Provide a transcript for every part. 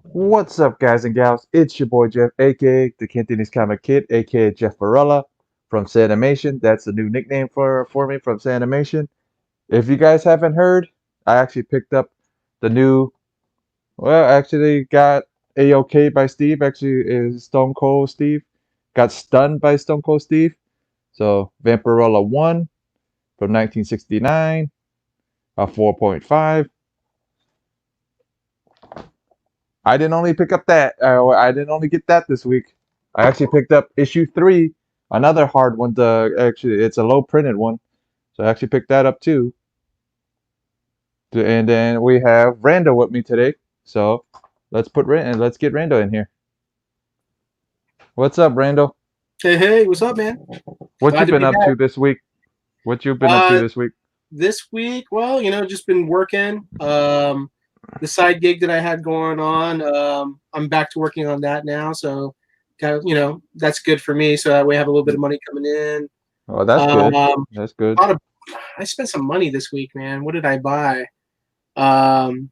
What's up, guys and gals? It's your boy Jeff, aka the Cantonese Comic Kid, aka Jeff Varela from Sanimation. That's the new nickname for me from Sanimation. If you guys haven't heard, I actually picked up the new. Well, actually got A-OK by Steve. Actually, is Stone Cold Steve. Got stunned by Stone Cold Steve. So Vampirella 1 from 1969, a 4.5. I didn't only pick up that. I didn't only get that this week. I actually picked up issue 3, another hard one. Actually, it's a low printed one, so I actually picked that up too. And then we have Rando with me today. So let's get Rando in here. What's up, Rando? Hey, what's up, man? What you Glad to been be up back. to this week? What you been up to Uh, this week? this week, well, just been working. The side gig that I had going on, I'm back to working on that now. So, that's good for me. So that way I have a little bit of money coming in. Oh, that's good. Um, That's good. bought a, I spent some money this week, man. What did I buy? Um,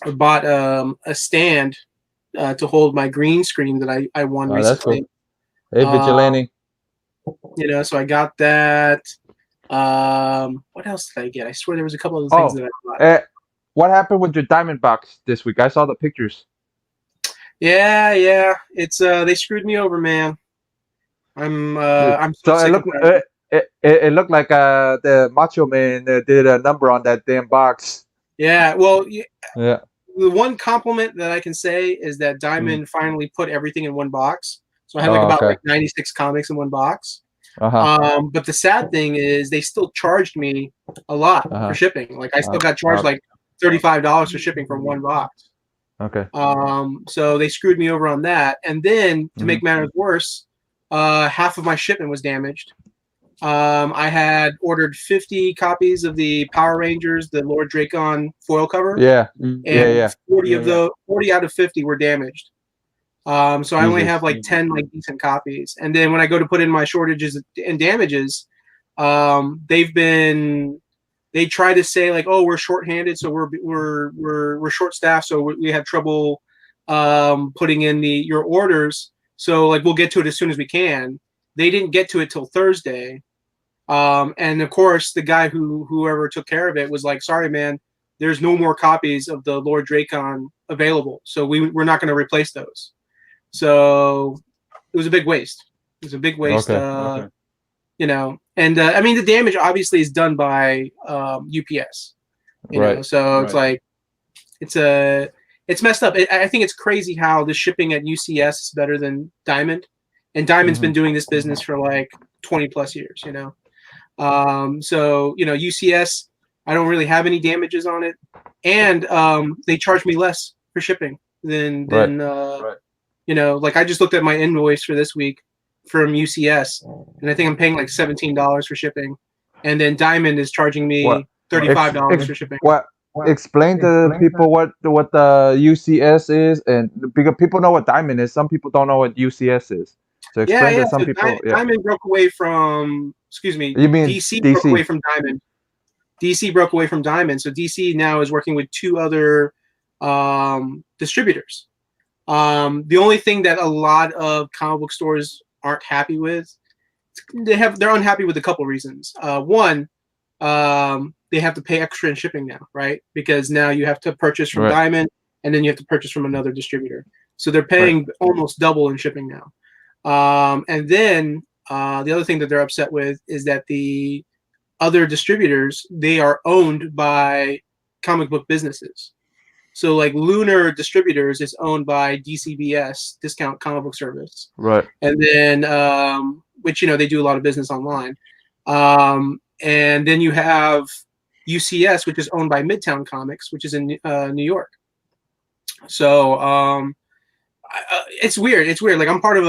I bought a stand to hold my green screen that I won Oh, that's recently. cool. Hey, Um, Vigilante. so I got that. What else did I get? I swear there was a couple of things Oh, that I bought. eh, what happened with your diamond box this week? I saw the pictures. Yeah. It's they screwed me over, man. I'm so So sick of it. it looked like the Macho Man did a number on that damn box. Yeah, well, Yeah. the one compliment that I can say is that Mm. Diamond finally put everything in one box. So I had like Oh, about okay. like 96 comics in one box. Uh huh. But the sad thing is they still charged me a lot Uh for huh. shipping. Like I still got charged Uh, like $35 for shipping from one box. okay. So they screwed me over on that. And then to Hmm. make matters worse, half of my shipment was damaged. I had ordered 50 copies of the Power Rangers, the Lord Dracon foil cover, Yeah. Yeah. and Yeah. 40 of the 40 out of 50 were damaged. So I only have Jesus. like 10 like decent copies. And then when I go to put in my shortages and damages, they try to say like, oh, we're shorthanded, so we're short staffed, so we have trouble putting in your orders. So like we'll get to it as soon as we can. They didn't get to it till Thursday, and of course the guy whoever took care of it was like, sorry, man, there's no more copies of the Lord Dracon available, so we're not going to replace those. So it was a big waste. It was a big waste. Okay. And I mean the damage obviously is done by UPS. Right. So it's like it's a it's messed up. I think it's crazy how the shipping at UCS is better than Diamond, and Diamond's Hmm. been doing this business for like 20 plus years. So UCS, I don't really have any damages on it, and they charge me less for shipping than Right. like I just looked at my invoice for this week from UCS, and I think I'm paying like $17 for shipping, and then Diamond is charging What? me $35 for shipping. What? Explain to people what the UCS is, and because people know what diamond is, some people don't know what UCS is. So explain Yeah. to some So people. Yeah. Diamond broke away from, excuse me, You mean DC broke away DC? from Diamond. DC broke away from Diamond, so DC now is working with two other distributors. The only thing that a lot of comic book stores aren't happy with, they're unhappy with a couple reasons. One, they have to pay extra in shipping now, right? Because now you have to purchase from Right. Diamond, and then you have to purchase from another distributor. So they're Right. paying almost double in shipping now. And then the other thing that they're upset with is that the other distributors, they are owned by comic book businesses. So like Lunar Distributors is owned by DCBS, Discount Comic Book Service, Right. and then which they do a lot of business online. And then you have UCS, which is owned by Midtown Comics, which is in New York. So it's weird. It's weird. Like I'm part of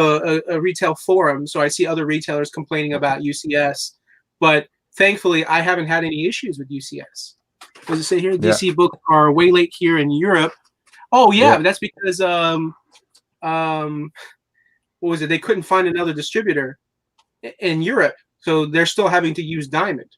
a retail forum, so I see other retailers complaining about UCS, but thankfully I haven't had any issues with UCS. Does it say here Yeah. DC books are way late here in Europe? Oh yeah, Yeah. but that's because um what was it? They couldn't find another distributor in Europe, so they're still having to use Diamond.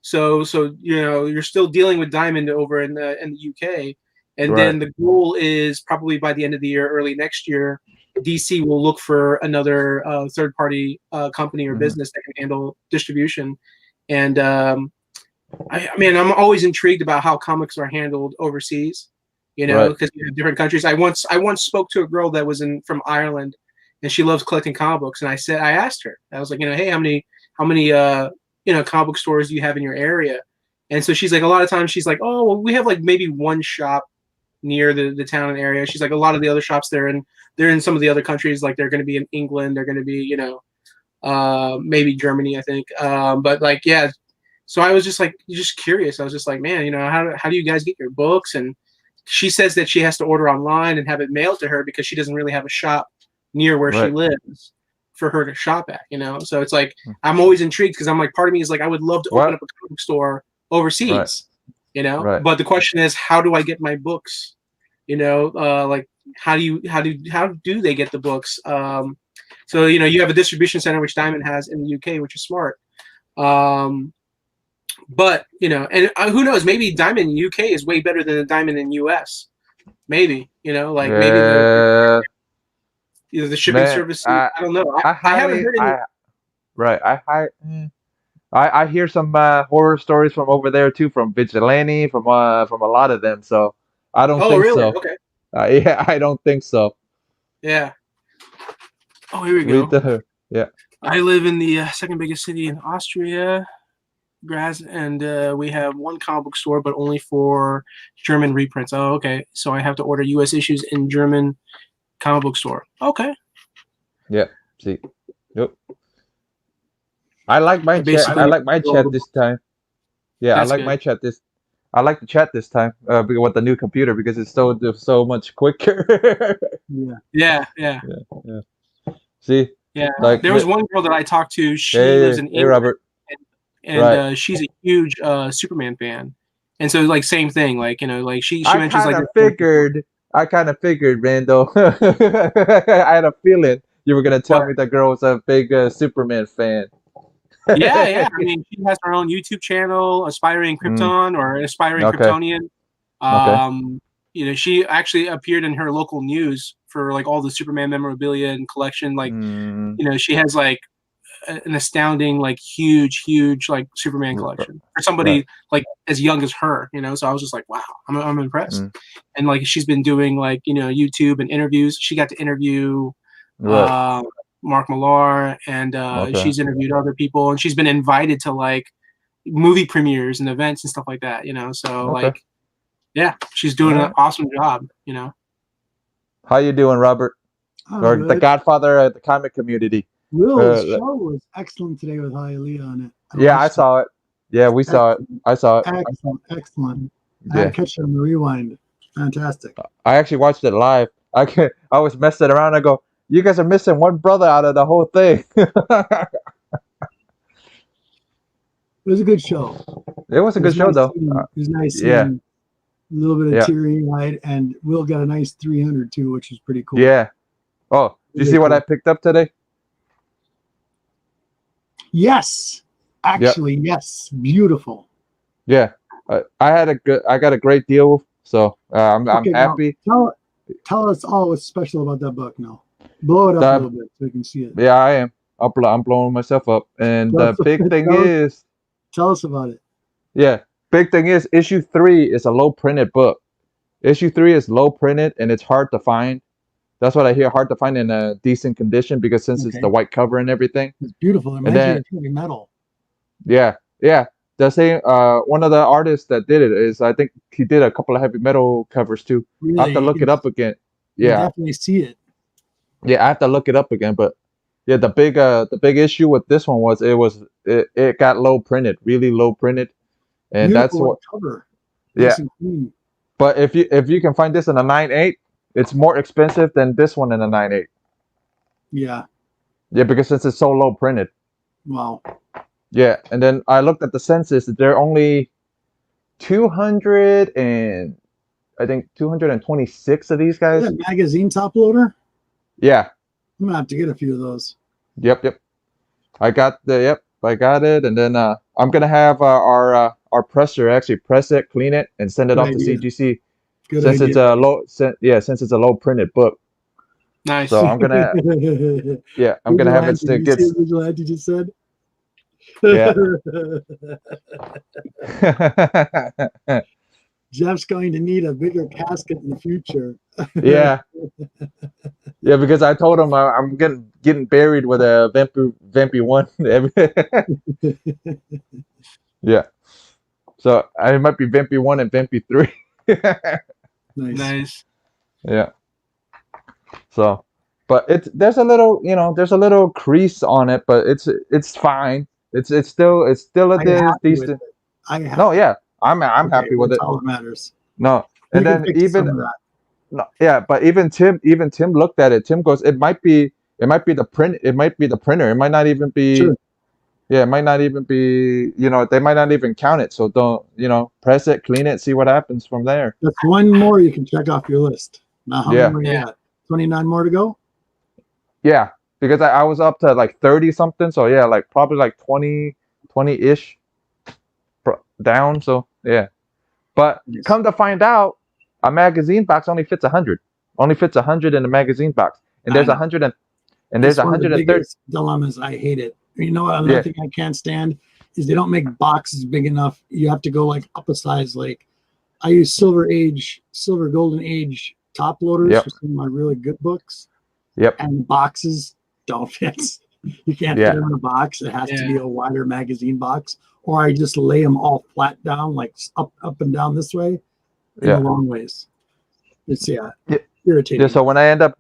So you're still dealing with Diamond over in the UK, And Right. then the goal is probably by the end of the year, early next year, DC will look for another third party company or Mhm. business that can handle distribution. And I mean, I'm always intrigued about how comics are handled overseas. You know, Right. because you have different countries. I once spoke to a girl that was from Ireland, and she loves collecting comic books. And I asked her, I was like, hey, how many comic book stores do you have in your area? And so she's like, a lot of times she's like, oh, well, we have like maybe one shop near the town and area. She's like, a lot of the other shops they're in some of the other countries, like they're going to be in England, they're going to be maybe Germany, I think. But like, yeah. So I was just curious. I was just like, man, how do you guys get your books? And she says that she has to order online and have it mailed to her because she doesn't really have a shop near where she Right. lives for her to shop at. So it's like I'm always intrigued because I'm like, part of me is like, I would love to open What? up a comic store Right. overseas. Right. But the question is, how do I get my books? Like how do they get the books? So you have a distribution center which Diamond has in the UK, which is smart. But and who knows? Maybe Diamond in UK is way better than the Diamond in US. Maybe like maybe Yeah. the shipping Man, service. I don't know. I I haven't highly heard any. I right. I hear some horror stories from over there too, from Vigilante, from a lot of them. So I don't Oh, think really? so. Okay. Yeah, I don't think so. Yeah. Oh, here we Read go. the yeah. I live in the second biggest city in Austria, Graz, and we have one comic book store, but only for German reprints. Oh, okay. So I have to order U.S. issues in German comic book store. Okay. Yeah. See. Yep. I like my I chat. I basically like my chat this time. Yeah, I That's like my good. chat this. I like the chat this time with the new computer because it's so much quicker. Yeah. Yeah, yeah, Yeah, yeah. See, yeah. like There was one girl that I talked to. She lives hey, in hey, England, Robert. and Right. she's a huge Superman fan. And so, like, same thing. Like, like she I mentions kind like of this. figured. I kind of figured, Randall. I had a feeling you were gonna tell What? me that girl was a big Superman fan. Yeah, yeah. I mean, she has her own YouTube channel, Aspiring Mm, Krypton or Aspiring okay. Kryptonian. Okay. She actually appeared in her local news for like all the Superman memorabilia and collection. Like, Mm, she has like an astounding, like huge like Superman collection for somebody right. like as young as her. So I was just like, wow, I'm impressed. Mm, And like she's been doing like YouTube and interviews. She got to interview right. uh, Mark Millar, and Okay. she's interviewed other people, and she's been invited to like movie premieres and events and stuff like that. So Okay. like, yeah, she's All doing an right. awesome job. How you doing, Robert? I'm Or the good. Godfather of the comic community? Will's Uh, show was excellent today with Hialeah on it. I yeah, I watched it. saw it. Yeah, we saw it. Excellent, I saw it. excellent. I had to Yeah, catch it on the rewind. Fantastic. I actually watched it live. I was messing around. I go, you guys are missing one brother out of the whole thing. It was a good show. It was a good show, though. It was nice Yeah, seeing a little bit of yeah, teary-eyed, and Will got a nice 300 too, which was pretty cool. yeah. Oh, did you Really see what cool. I picked up today? Yes, Yep. actually, yes, beautiful. Yeah, I got a great deal, so I'm Okay, now happy. tell us all what's special about that book now. Blow it up a The, little bit so we can see it. yeah, I am. I'm blowing myself up, and the big thing Tell us- is, Tell us about it. yeah, big thing is issue 3 is a low printed book. Issue 3 is low printed and it's hard to find. That's what I hear, hard to find in a decent condition because since it's Okay. the white cover and everything. It's beautiful. It And reminds then- you of heavy metal. Yeah, yeah. The same one of the artists that did it is I think he did a couple of heavy metal covers too. Really, I have to look it up again. You Yeah, definitely see it. yeah, I have to look it up again. But yeah, the big issue with this one was it got low printed, really low printed, and that's Beautiful what. cover. Yeah, Nice and clean. but if you can find this in a 9.8, it's more expensive than this one in a 9.8. Yeah. Yeah, because since it's so low printed. Wow. Yeah, and then I looked at the census. There are only 200 and I think 226 of these Is guys. that magazine top loader? Yeah. I'm gonna have to get a few of those. Yep. I got it, and then I'm gonna have our presser actually press it, clean it, and send it off Good to idea. CGC. Good since it's idea. a since it's a low printed book. Nice. So I'm gonna I'm gonna have it Vigilante. still You get. see what Vigilante just said? Yeah. Jeff's going to need a bigger casket in the future. Yeah, yeah, because I told him I'm getting buried with a Vampy one. Yeah, so I might be Vampy one and Vampy three. Nice. Nice. Yeah. So, but there's a little there's a little crease on it, but it's fine. It's still a Are you happy with decent. it? Are you happy? No, yeah, I'm Okay, happy with that's it. all that matters. No, You and can then fix even some of that. no, yeah, but even Tim looked at it. Tim goes, it might be the print, it might be the printer. It might not even be. Sure. Yeah, it might not even be. They might not even count it. So don't press it, clean it, see what happens from there. That's one more you can check off your list. Now, how Yeah. many more you Yeah. got? 29 more to go? Yeah, because I was up to like 30 something. So yeah, like probably like 20 ish down. So yeah, but Nice. come to find out, a magazine box only fits 100. Only fits 100 in the magazine box, and there's I know. 100 and there's That's one of the 130. biggest dilemmas. I hate it. You know what? Another Yeah. thing I can't stand is they don't make boxes big enough. You have to go like up a size. Like I use Silver Golden Age top loaders Yep. for some of my really good books, Yep. and the boxes don't fit. You can't Yeah. fit them in a box. It has to Yeah. be a wider magazine box, or I just lay them all flat down, like up and down this way, in Yeah. the long ways. It's Yeah. irritating. Yeah, so when I end up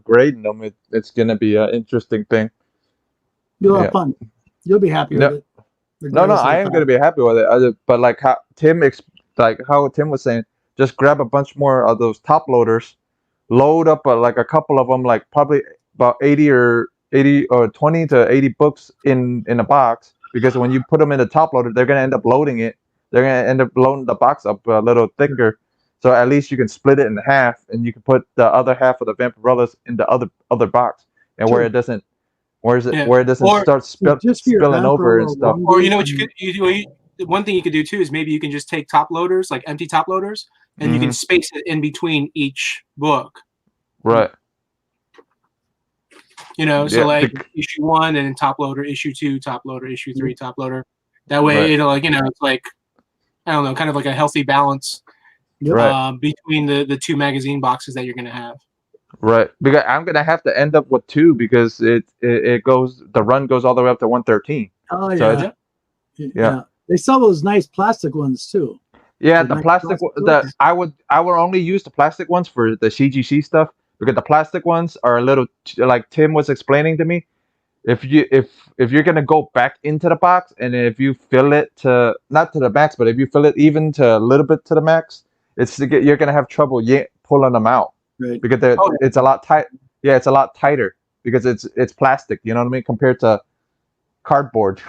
grading them, it's gonna be an interesting thing. You'll have yeah. fun. You'll be happy No. with it. No, regardless of I the am fact. gonna be happy with it. But like how Tim was saying, just grab a bunch more of those top loaders, load up like a couple of them, like probably about 80 or 20 to 80 books in a box. Because when you put them in the top loader, they're gonna end up loading it. They're gonna end up loading the box up a little thicker. So at least you can split it in half, and you can put the other half of the Vampirellas in the other box, and Sure. where it doesn't Yeah. start Just for your spilling over and Vampirella stuff. Or you know what onesie, one thing you could do too is maybe you can just take top loaders, like empty top loaders, and you can Mhm. space it in between each book. Right. So Yeah, like issue 1 and then top loader, issue 2 top loader, issue 3 top loader. That way Right. it'll it's like I don't know, kind of like a healthy balance Yep. Right. between the two magazine boxes that you're gonna have. Right, because I'm gonna have to end up with 2 because it goes the run goes all the way up to 113. Oh So yeah. it's- Yeah. They sell those nice plastic ones too. Yeah, The the nice plastic plastic the ones? I would only use the plastic ones for the CGC stuff because the plastic ones are a little like Tim was explaining to me. If you're gonna go back into the box and if you fill it to not to the max, but if you fill it even to a little bit to the max, you're gonna have trouble pulling them out. Right. Because Oh, yeah. it's a lot tight. Yeah, it's a lot tighter because it's plastic. You know what I mean? Compared to cardboard,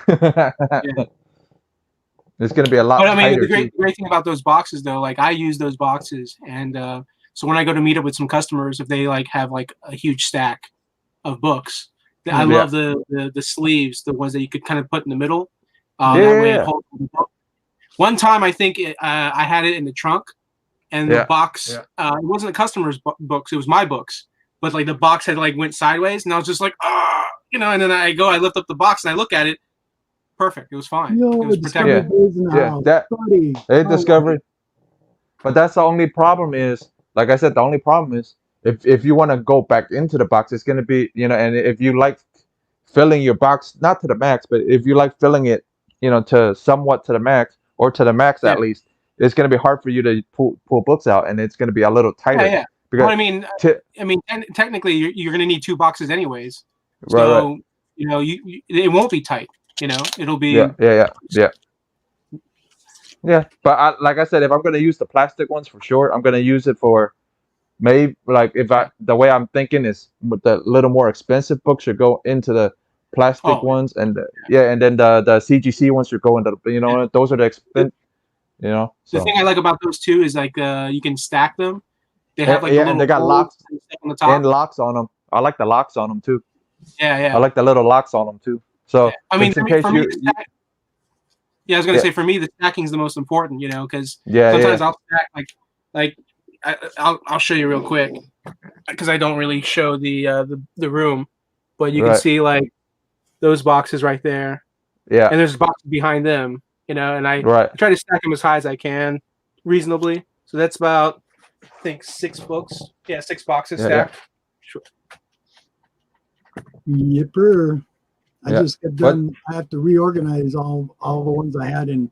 it's gonna be a lot But I mean, tighter. the great thing about those boxes, though, like I use those boxes, and so when I go to meet up with some customers, if they like have like a huge stack of books, I Yeah. love the sleeves, the ones that you could kind of put in the middle. Yeah, That way yeah. it holds the book. One time, I think I had it in the trunk, and Yeah. the box it wasn't the customer's books; it was my books. But like the box had like went sideways, and I was just like, and then I lift up the box and I look at it. Perfect. It was fine. Yo, It was Discovery protected. Days in the Yeah, house. that- Buddy. Hey, Oh, Discovery. But that's the only problem is, like I said, the only problem is if you want to go back into the box, it's gonna be and if you like filling your box not to the max, but if you like filling it, to somewhat to the max or to the max at Yeah. least, it's gonna be hard for you to pull books out, and it's gonna be a little tighter. Yeah. Because Well, I mean, technically, you're going to need 2 boxes anyways. right. So it won't be tight. It'll be Yeah. But like I said, if I'm gonna use the plastic ones for sure, I'm gonna use it for maybe like the way I'm thinking is with the little more expensive books should go into the plastic Oh. ones, and and then the CGC ones should go into those are the expensive. The So. thing I like about those two is like you can stack them. They have like Yeah, the and little they got holes locks and stuff on the top. and locks on them. I like the locks on them too. Yeah. I like the little locks on them too. So I mean, just in case for me, you, I was gonna Yeah. say for me the stacking is the most important. Because yeah, sometimes I'll stack like I'll show you real quick because I don't really show the room, but you can Right. see like those boxes right there, Yeah. and there's boxes behind them, and I Right. try to stack them as high as I can, reasonably. So that's about, I think, 6 books. Yeah, 6 boxes Yeah, yeah. stacked. Yipper. I Yeah. just got done. I have to reorganize all the ones I had in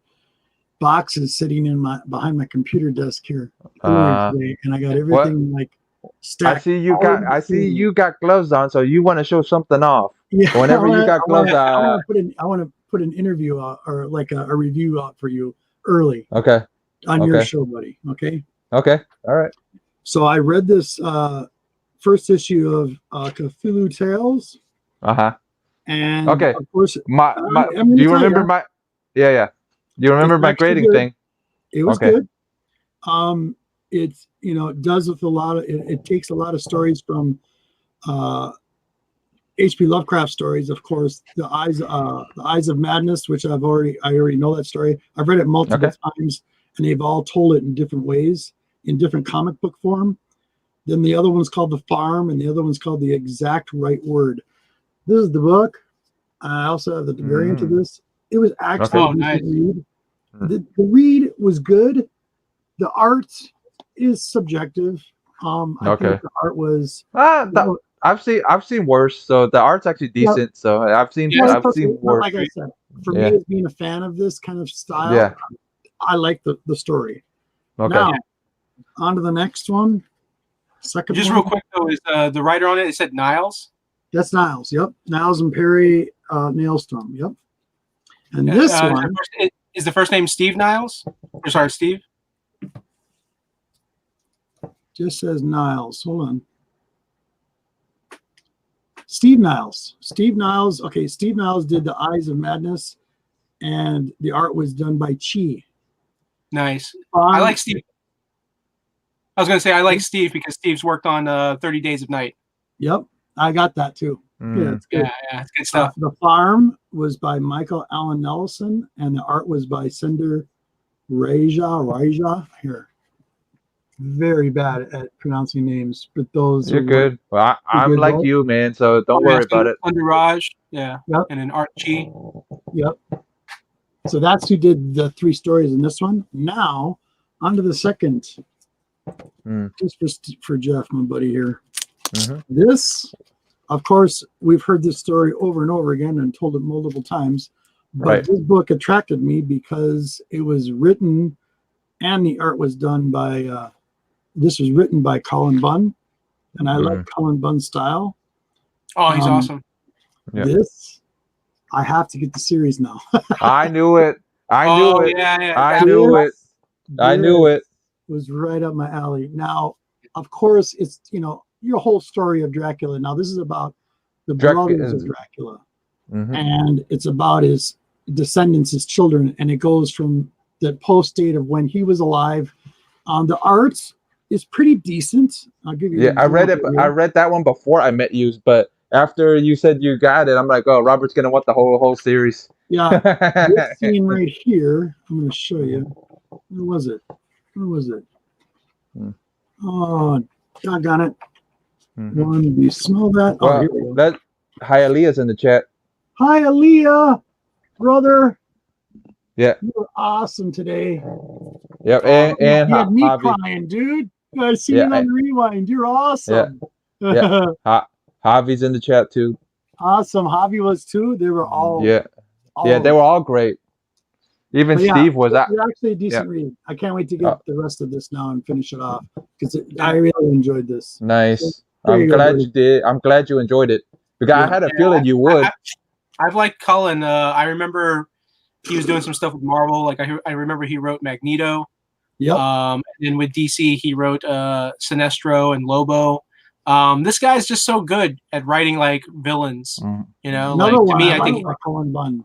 boxes sitting in behind my computer desk here earlier today, and I got everything like I stacked. see you all got in the I see same- you got gloves on, so you want to show something off. Yeah, Whenever you got gloves I on. want to put an interview out, or like a review out for you early Okay. on your Okay. show, buddy. Okay. Okay. All right. So I read this first issue of Cthulhu Tales, Uh-huh. and Okay. of course, My I'm gonna do you tell remember ya. my Yeah. Do you remember It's my actually grading good. thing? it was Okay. good. It's it does with a lot of it takes a lot of stories from H.P. Lovecraft stories, of course. The Eyes of Madness, which I already know that story. I've read it multiple Okay. times, and they've all told it in different ways, in different comic book form. Then the other one's called The Farm, and the other one's called The Exact Right Word. This is the book. I also have the variant of this. It was actually Okay. a decent Nice. read. Hmm. The read was good. The art is subjective. I Okay. think the art was. I've seen worse, so the art's actually Yeah. decent. So I've seen Yeah, Well, it's okay, but worse. like I said, for Yeah. me as being a fan of this kind of style, Yeah. I like the story. Okay. Now, on to the next one. Second Just one. real quick though, is the writer on it? It said Niles. That's Niles. Yep. Niles and Perry Nailstrom. Yep. And this one, Is the first name Steve Niles? Or sorry, Steve. just says Niles. Hold on. Steve Niles. Steve Niles. Okay, Steve Niles did the Eyes of Madness, and the art was done by Chi. Nice. I like Steve. I was going to say I like Steve because Steve's worked on 30 Days of Night. Yep, I got that too. Mm. Yeah, it's good. Yeah, it's good stuff. The Farm was by Michael Allen Nelson, and the art was by Cinder Raja. Here, very bad at pronouncing names, but those You're are good. Well, I'm good, like right? you, man. So don't worry about it. Under Raj, yeah. Yep. And then Archie. Yep. So that's who did the 3 stories in this one. Now, on to the second. Just for Jeff, my buddy here. Mm-hmm. This, of course, we've heard this story over and over again and told it multiple times. But Right. this book attracted me because it was written and the art was done by, this was written by Colin Bunn. And I like Colin Bunn's style. Oh, he's awesome. Yeah. This, I have to get the series now. I knew it. I knew it. Yeah. I knew it. I knew it. Was right up my alley. Now, of course, it's your whole story of Dracula. Now, this is about the brothers of Dracula, and it's about his descendants, his children, and it goes from the post date of when he was alive. The art is pretty decent. I'll give you. Yeah, I read it. I read that one before I met you, but after you said you got it, I'm like, oh, Robert's gonna want the whole series. Yeah, this scene right here. I'm going to show you. Where was it? Oh, doggone it. One, do you smell that? Well, oh, here we go. that Hialeah's in the chat. Hi, Aaliyah, brother. Yeah. You were awesome today. Yep, You had me Javi. crying, dude. I see it on the rewind. You're awesome. Yeah. Javi's in the chat too. Awesome. Javi was too. They were all. Yeah, they were all great. Even But yeah, Steve was that. It's actually a decent read. I can't wait to get the rest of this now and finish it off because I really enjoyed this. Nice. There I'm you go, glad buddy. you did. I'm glad you enjoyed it because I had a feeling you would. I've liked Cullen. I remember he was doing some stuff with Marvel. Like I remember he wrote Magneto. Yep. And then with DC, he wrote Sinestro and Lobo. This guy's just so good at writing like villains. You know, Another like, one. to me, I I think. like Colin Bunn.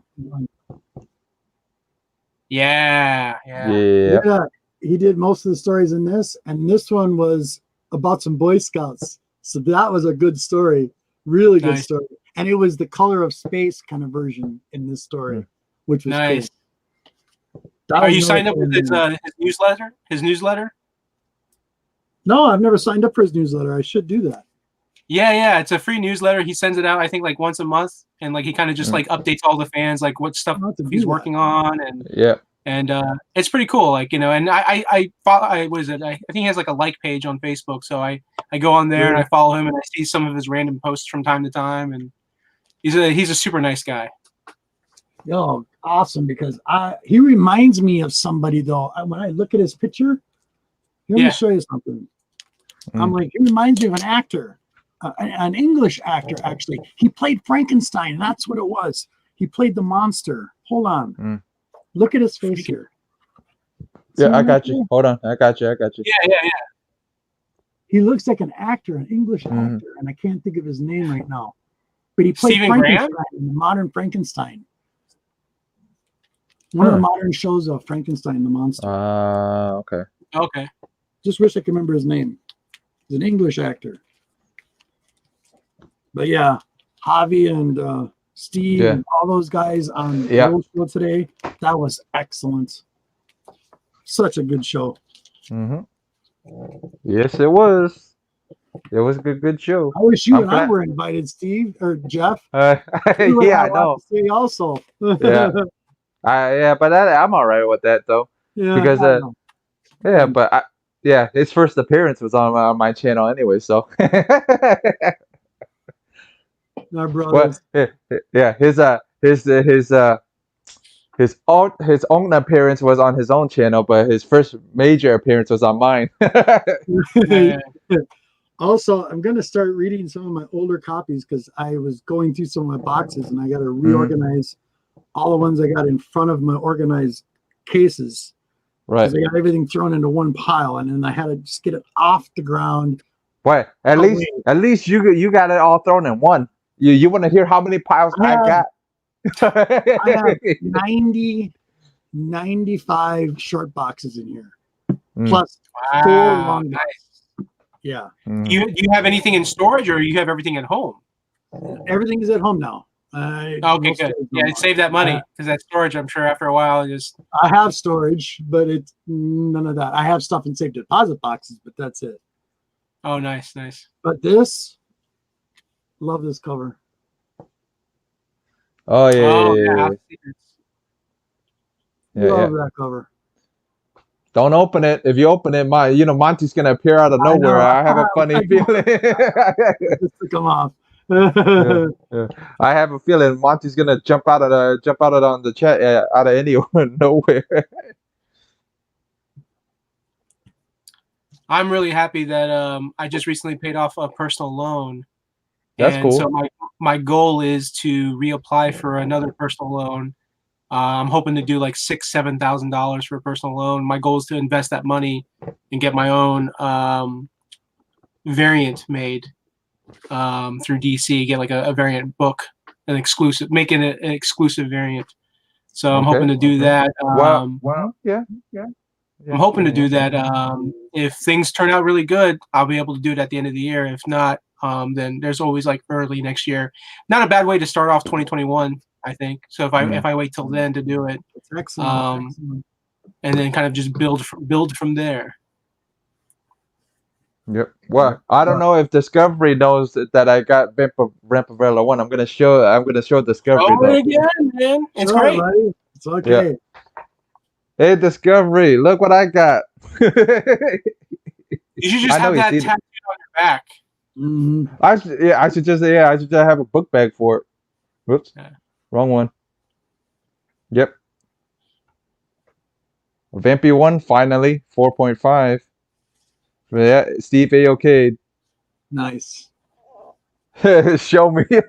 Yeah. Yeah, he did most of the stories in this, and this one was about some Boy Scouts. So that was a good story, really good story, and it was the Color of Space kind of version in this story, which was nice. Cool. Are you signed up with his newsletter? His newsletter? No, I've never signed up for his newsletter. I should do that. Yeah, it's a free newsletter. He sends it out, I think, like once a month, and like he kind of just like updates all the fans, like what stuff he's working on, and it's pretty cool. Like, you know, and I follow. What is it? I think he has like a like page on Facebook, so I go on there and I follow him and I see some of his random posts from time to time, and he's a super nice guy. Yo, awesome, because he reminds me of somebody though. When I look at his picture, let me show you something. I'm like, he reminds me of an actor. An English actor, actually. He played Frankenstein. That's what it was. He played the monster. Hold on. Look at his face here. Yeah, I got you. Hold on. I got you. Yeah. He looks like an actor, an English actor, and I can't think of his name right now. But he played Stephen Frankenstein Graham? in the modern Frankenstein. One of the modern shows of Frankenstein, the monster. Okay. Just wish I could remember his name. He's an English actor. But yeah, Javi and Steve and all those guys on the show today, that was excellent. Such a good show. Yes, it was. It was a good show. I wish you and I were invited, Steve or Jeff. Yeah, I know. To say also. Yeah. But I'm all right with that though. Yeah, because his first appearance was on my channel anyway, so. My brothers. His own appearance was on his own channel, but his first major appearance was on mine. Also, I'm gonna start reading some of my older copies because I was going through some of my boxes and I got to reorganize all the ones I got in front of my organized cases. Right. Because I got everything thrown into one pile, and then I had to just get it off the ground. Wait, at least you got it all thrown in one. You want to hear how many piles I got? I have 95 short boxes in here, plus 4 long boxes. Yeah. Do you have anything in storage, or you have everything at home? Everything is at home now. Okay, good. Yeah, save that money because that storage, I'm sure, after a while, just. I have storage, but it's none of that. I have stuff in safe deposit boxes, but that's it. Oh, nice. But this, love this cover. Oh yeah. Love that cover. Don't open it. If you open it, Monty's gonna appear out of nowhere. I have a funny feeling. Just to come off. I have a feeling Monty's gonna jump out of the chat out of anywhere, nowhere. I'm really happy that I just recently paid off a personal loan. That's cool. So my goal is to reapply for another personal loan. I'm hoping to do like $6,000-$7,000 for a personal loan. My goal is to invest that money and get my own variant made through DC. Get like a variant book, making it an exclusive variant. So I'm hoping to do that. I'm hoping to do that. If things turn out really good, I'll be able to do it at the end of the year. If not, then there's always like early next year. Not a bad way to start off 2021, I think. So if I wait till then to do it, excellent. And then kind of just build from there. Yep. Well, I don't know if Discovery knows that I got Vampirella 1. I'm gonna show Discovery. Oh, again, man! It's great. Buddy. It's okay. Yeah. Hey, Discovery! Look what I got. You should just have that tattooed on your back. I should just have a book bag for it. Whoops, wrong one. Yep. Vampy 1 finally 4.5. Yeah, Steve A-OK. Nice. Show me. Yep,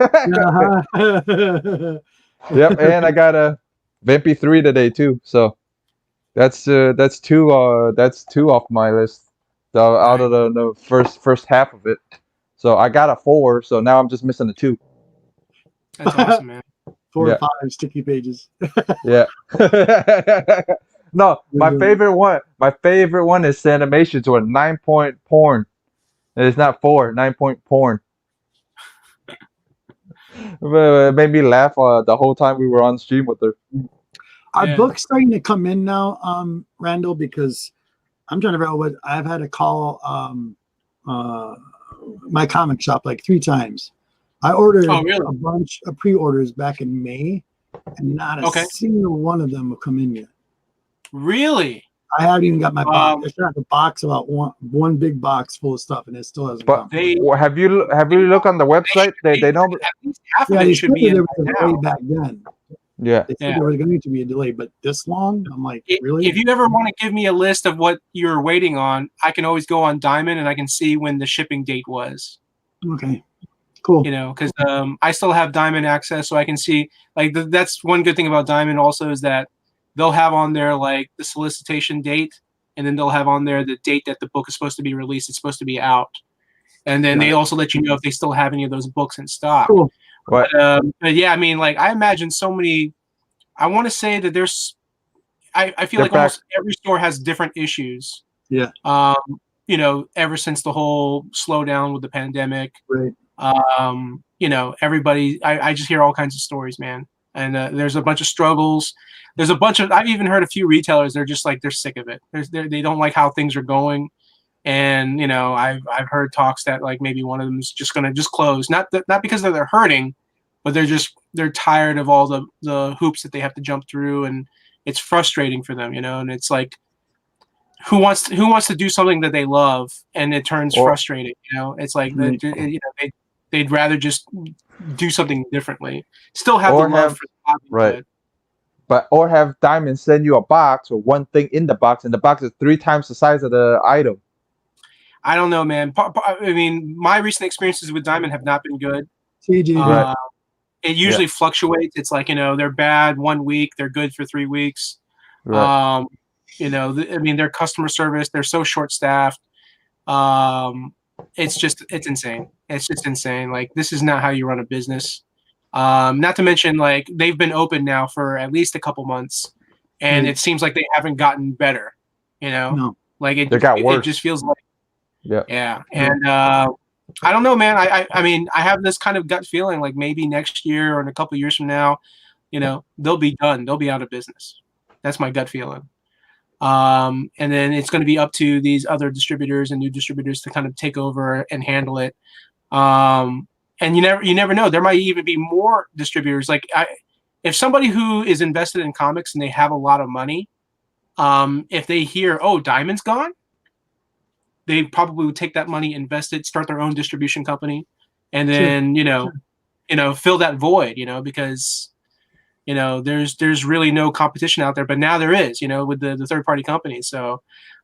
and I got a Vampy 3 today too. So that's two off my list. So out of the first half of it. So I got a 4, so now I'm just missing a 2. That's awesome, man. 4 or 5 sticky pages. Yeah. No, my favorite one is Sanimations or 9-point porn. It's not 4, 9-point porn. It made me laugh the whole time we were on stream with her. Our book's starting to come in now, Randall, because I'm trying to figure out what I've had to call my comic shop like 3 times. I ordered a bunch of pre-orders back in May, and not a single one of them will come in yet. Really? I haven't even got my box. It's not a box, about one big box full of stuff, and it still hasn't come. Have you looked on the website? They know. Half of it should be in there was a delay back then. Yeah. They said there was going to be a delay, but this long? I'm like, really? If you ever want to give me a list of what you're waiting on, I can always go on Diamond and I can see when the shipping date was. Okay. Cool. You know, because I still have Diamond access, so I can see. Like that's one good thing about Diamond also is that they'll have on there like the solicitation date, and then they'll have on there the date that the book is supposed to be released. It's supposed to be out, and then they also let you know if they still have any of those books in stock. Cool. But yeah, I mean, like I imagine so many. I want to say that there's. I feel like almost every store has different issues. Yeah. You know, ever since the whole slowdown with the pandemic. Right. You know, everybody. I just hear all kinds of stories, man. And there's a bunch of struggles. There's a bunch of. I've even heard a few retailers. They're just like they're sick of it. They don't like how things are going. And you know, I've heard talks that like maybe one of them is just gonna just close, not because they're hurting, but they're tired of all the hoops that they have to jump through, and it's frustrating for them, you know. And it's like, who wants to do something that they love and it turns frustrating, you know? It's like you know they'd rather just do something differently, still have the love for the hobby, right. Or have Diamond send you a box or one thing in the box, and the box is 3 times the size of the item. I don't know, man. I mean, my recent experiences with Diamond have not been good. Right. It usually fluctuates. It's like, you know, they're bad 1 week, they're good for 3 weeks. Right. You know, I mean, their customer service, they're so short-staffed. It's insane. It's just insane. Like, this is not how you run a business. Not to mention, like, they've been open now for at least a couple months, and it seems like they haven't gotten better. You know, no. Like it got worse. It just feels like, yeah. And I don't know, man. I mean, I have this kind of gut feeling, like maybe next year or in a couple years from now, you know, they'll be done. They'll be out of business. That's my gut feeling. And then it's going to be up to these other distributors and new distributors to kind of take over and handle it. And you never know. There might even be more distributors. Like if somebody who is invested in comics and they have a lot of money, if they hear, oh, Diamond's gone, they probably would take that money, invest it, start their own distribution company, and then fill that void. You know, because there's really no competition out there, but now there is. You know, with the third party companies. So,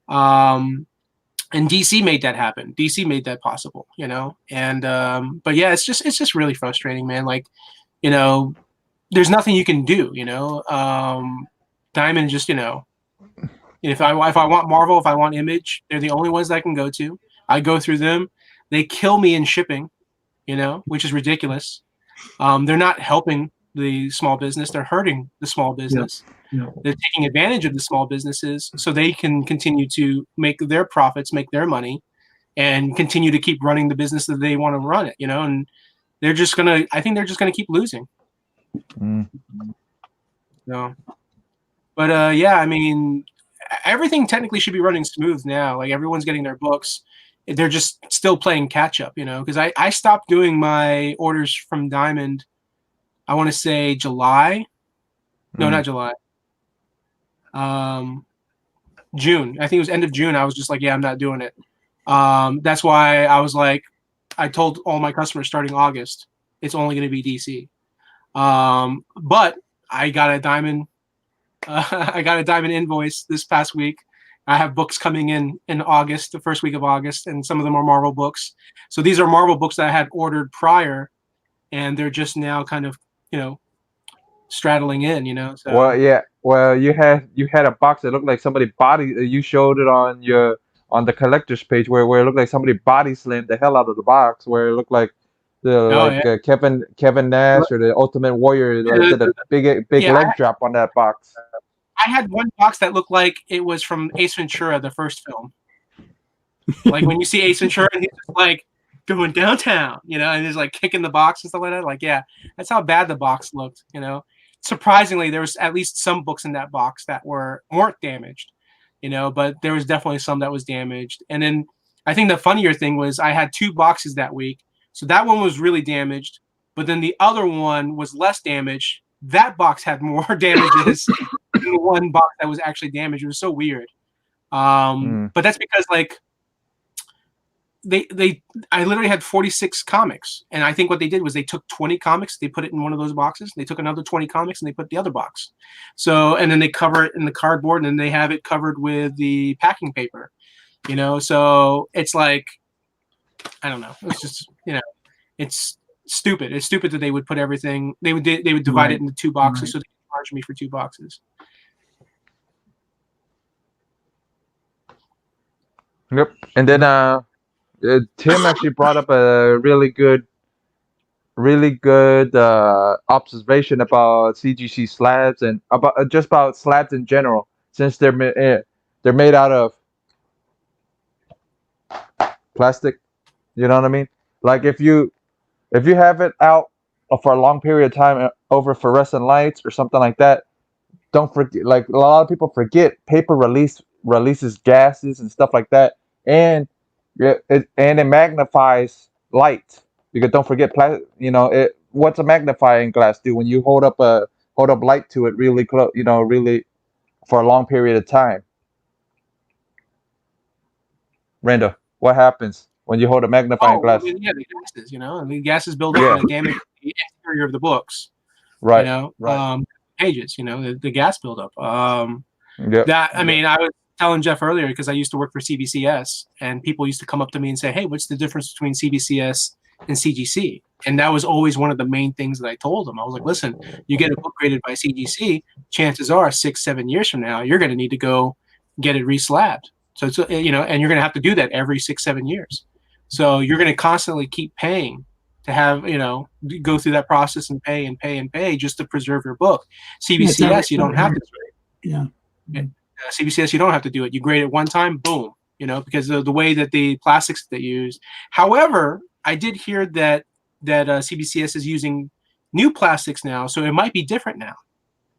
and DC made that happen. DC made that possible. You know, and but yeah, it's just really frustrating, man. Like, you know, there's nothing you can do. You know, Diamond just if I want Marvel, if I want Image, they're the only ones that I can go to. I go through them. They kill me in shipping, which is ridiculous. They're not helping the small business. They're hurting the small business. Yeah. They're taking advantage of the small businesses so they can continue to make their profits, make their money, and continue to keep running the business that they want to run it, and I think they're just going to keep losing. No. But yeah, I mean, everything technically should be running smooth now. Like everyone's getting their books. They're just still playing catch up, because I stopped doing my orders from Diamond, I want to say July. No, not July. June. I think it was end of June. I was just like, yeah, I'm not doing it. That's why I was like, I told all my customers starting August, it's only going to be DC. But I got a Diamond. I got a Diamond invoice this past week. I have books coming in August, the first week of August, and some of them are Marvel books. So these are Marvel books that I had ordered prior, and they're just now kind of, straddling in, So. Well, yeah. Well, you had a box that looked like somebody body. You showed it on the collector's page where it looked like somebody body slammed the hell out of the box, where it looked like Kevin Nash or the Ultimate Warrior did a big leg drop on that box. I had one box that looked like it was from Ace Ventura, the first film. Like when you see Ace Ventura, and he's just like going downtown, and he's like kicking the box and stuff like that. Like, yeah, that's how bad the box looked. Surprisingly, there was at least some books in that box that weren't damaged. but there was definitely some that was damaged. And then I think the funnier thing was I had 2 boxes that week. So that one was really damaged, but then the other one was less damaged. That box had more damages than the one box that was actually damaged. It was so weird. But that's because like I literally had 46 comics, and I think what they did was they took 20 comics, they put it in one of those boxes, they took another 20 comics and they put the other box. So, and then they cover it in the cardboard, and then they have it covered with the packing paper, so it's like, I don't know. It's just, it's stupid. It's stupid that they would put everything, they would divide it into 2 boxes, so they charge me for 2 boxes. Yep. And then Tim actually brought up a really good observation about CGC slabs and about slabs in general, since they're made out of plastic. You know what I mean? Like if you have it out for a long period of time over fluorescent lights or something like that, don't forget. Like a lot of people forget, paper releases gases and stuff like that, and it magnifies light. Because don't forget, what's a magnifying glass do when you hold up light to it really close, really for a long period of time. Randall, what happens when you hold a magnifying glass? The gases, and the gases build up and damage the exterior of the books. Right. Right. Pages, the gas buildup. That I mean, I was telling Jeff earlier, because I used to work for CBCS, and people used to come up to me and say, "Hey, what's the difference between CBCS and CGC?" And that was always one of the main things that I told them. I was like, "Listen, you get a book graded by CGC, chances are 6-7 years from now, you're going to need to go get it reslabbed. So it's, and you're going to have to do that every 6-7 years. So you're going to constantly keep paying to have, go through that process and pay just to preserve your book. CBCS, you don't have to do it. Yeah. CBCS, you don't have to do it. You grade it one time, boom, because of the way that the plastics that they use. However, I did hear that CBCS is using new plastics now, so it might be different now.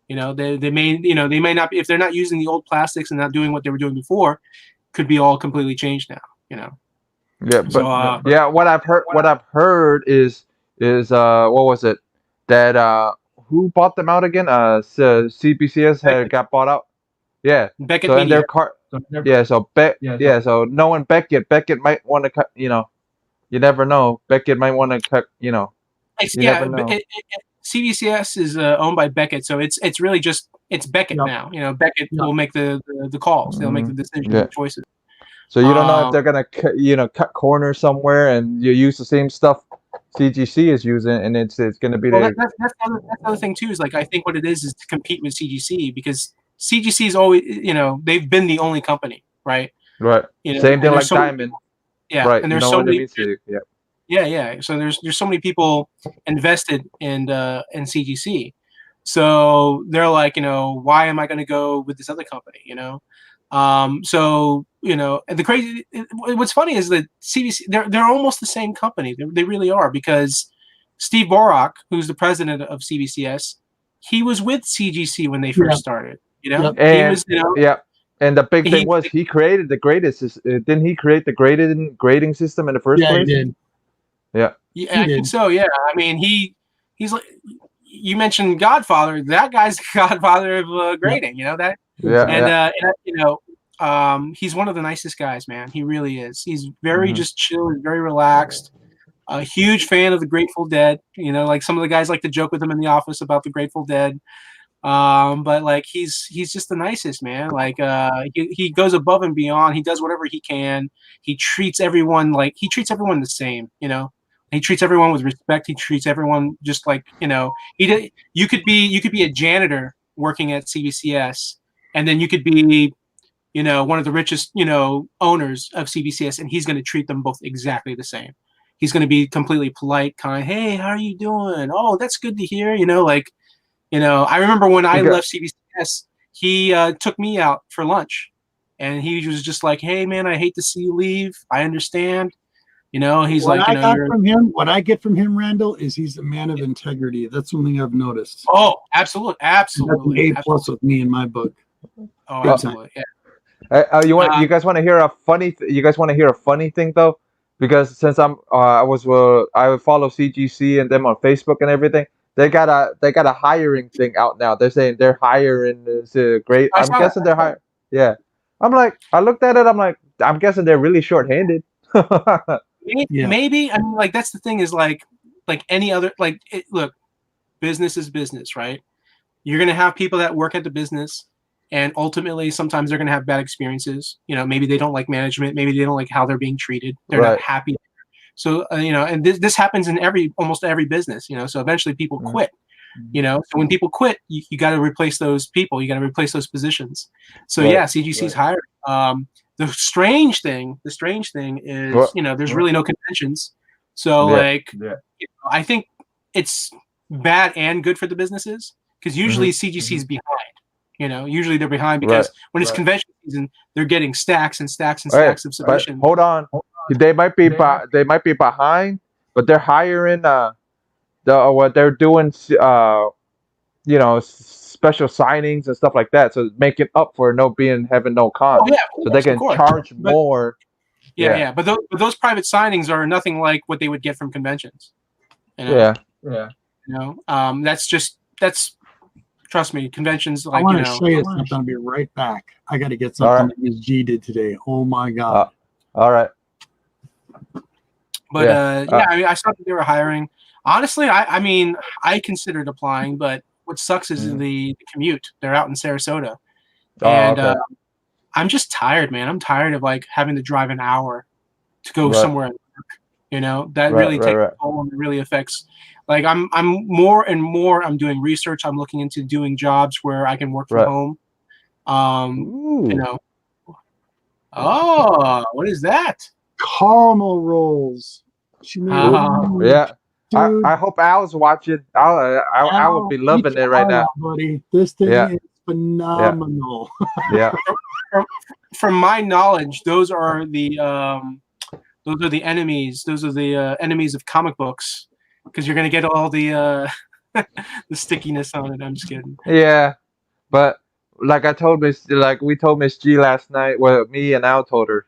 They may not be, if they're not using the old plastics and not doing what they were doing before, could be all completely changed now. Yeah, but what I've heard is what was it that who bought them out again? CBCS got bought out. Yeah. Beckett so Media. And their car. So knowing Beckett might want to cut. You never know. Beckett might want to cut. You never know. CBCS is owned by Beckett, so it's really just Beckett now. Beckett will make the calls. They'll make the decisions and choices. So you don't know if they're gonna cut corners somewhere and you use the same stuff CGC is using, and it's gonna be that's the other thing too. Is like, I think what it is to compete with CGC, because CGC is always, they've been the only company, right? Right. Same thing like Diamond. Yeah. Right. And there's so many. Yeah. So there's so many people invested in CGC. So they're like, why am I going to go with this other company? So and the crazy, what's funny is that CBC, they're almost the same company. They really are, because Steve Borak, who's the president of CBCS, he was with CGC when they first started. And and the big thing was he created the greatest. Didn't he create the grading system in the first place? He did. Yeah. Yeah, I think so. Yeah, I mean, he's like, you mentioned Godfather. That guy's the Godfather of grading. That. Yeah. And he's one of the nicest guys, man. He really is. He's very just chill and very relaxed. A huge fan of the Grateful Dead. Like some of the guys like to joke with him in the office about the Grateful Dead. But like he's just the nicest, man. Like he goes above and beyond. He does whatever he can. He treats everyone the same. He treats everyone with respect. He treats everyone just like, you could be a janitor working at CBCS, and then you could be, one of the richest, owners of CBCS, and he's going to treat them both exactly the same. He's going to be completely polite, kind of, hey, how are you doing? Oh, that's good to hear. I remember when I left CBCS, he took me out for lunch, and he was just like, hey, man, I hate to see you leave. I understand. He's what like, what I get from him, Randall, is he's a man of integrity. That's one thing I've noticed. Oh, absolutely. That's an A+ with me in my book. Oh, absolutely. Yeah. You guys want to hear a funny? You guys want to hear a funny thing though? Because since I follow CGC and them on Facebook and everything. They got a hiring thing out now. They're saying they're hiring. It's great. I I'm saw guessing that. they're hiring. Yeah. I'm like, I looked at it. I'm like, I'm guessing they're really short-handed. Maybe I mean, like that's the thing is like any other look, business is business, right? You're gonna have people that work at the business, and ultimately sometimes they're gonna have bad experiences. You know, maybe they don't like management, maybe they don't like how they're being treated. They're not Right. happy. So and this happens in almost every business. So eventually people Mhm. quit. So when people quit, you got to replace those people. You got to replace those positions. So Right. yeah, CGC's hiring. The strange thing is, What? there's really no conventions. So Yeah. I think it's bad and good for the businesses because usually CGC's behind. Usually they're behind because when it's convention season, they're getting stacks and stacks and Hey, stacks of but submissions. hold on. They might be behind, but they're hiring what they're doing special signings and stuff like that. So making up for having no cons. Oh yeah, So they can charge But more. yeah. But those private signings are nothing like what they would get from conventions. Yeah. That's trust me, conventions I like want to show you something. I'll be right back. I got to get something that Ms. G did today. Oh my god. All right. But I mean, I saw that they were hiring. Honestly, I mean, I considered applying, but what sucks is the commute. They're out in Sarasota, and okay. I'm just tired, man. I'm tired of like having to drive an hour to go somewhere. That really takes a toll and it really affects. Like I'm more and more. I'm doing research. I'm looking into doing jobs where I can work from home. Oh, what is that? Caramel rolls. She made yeah. Dude, I hope Al's watching. I would be loving it right now, buddy. This thing is phenomenal. Yeah. From my knowledge, those are the enemies. Those are the enemies of comic books because you're gonna get all the the stickiness on it. I'm just kidding. Yeah, but like we told Miss G last night. Well, me and Al told her.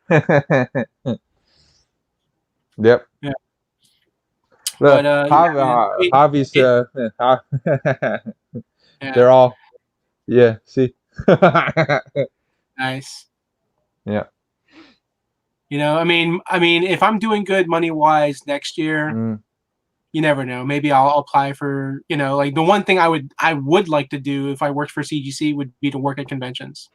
Yep. Yeah. Look, But Javi's they're all see. Nice. Yeah. I mean, if I'm doing good money wise next year, you never know. Maybe I'll apply for, like the one thing I would like to do if I worked for CGC would be to work at conventions.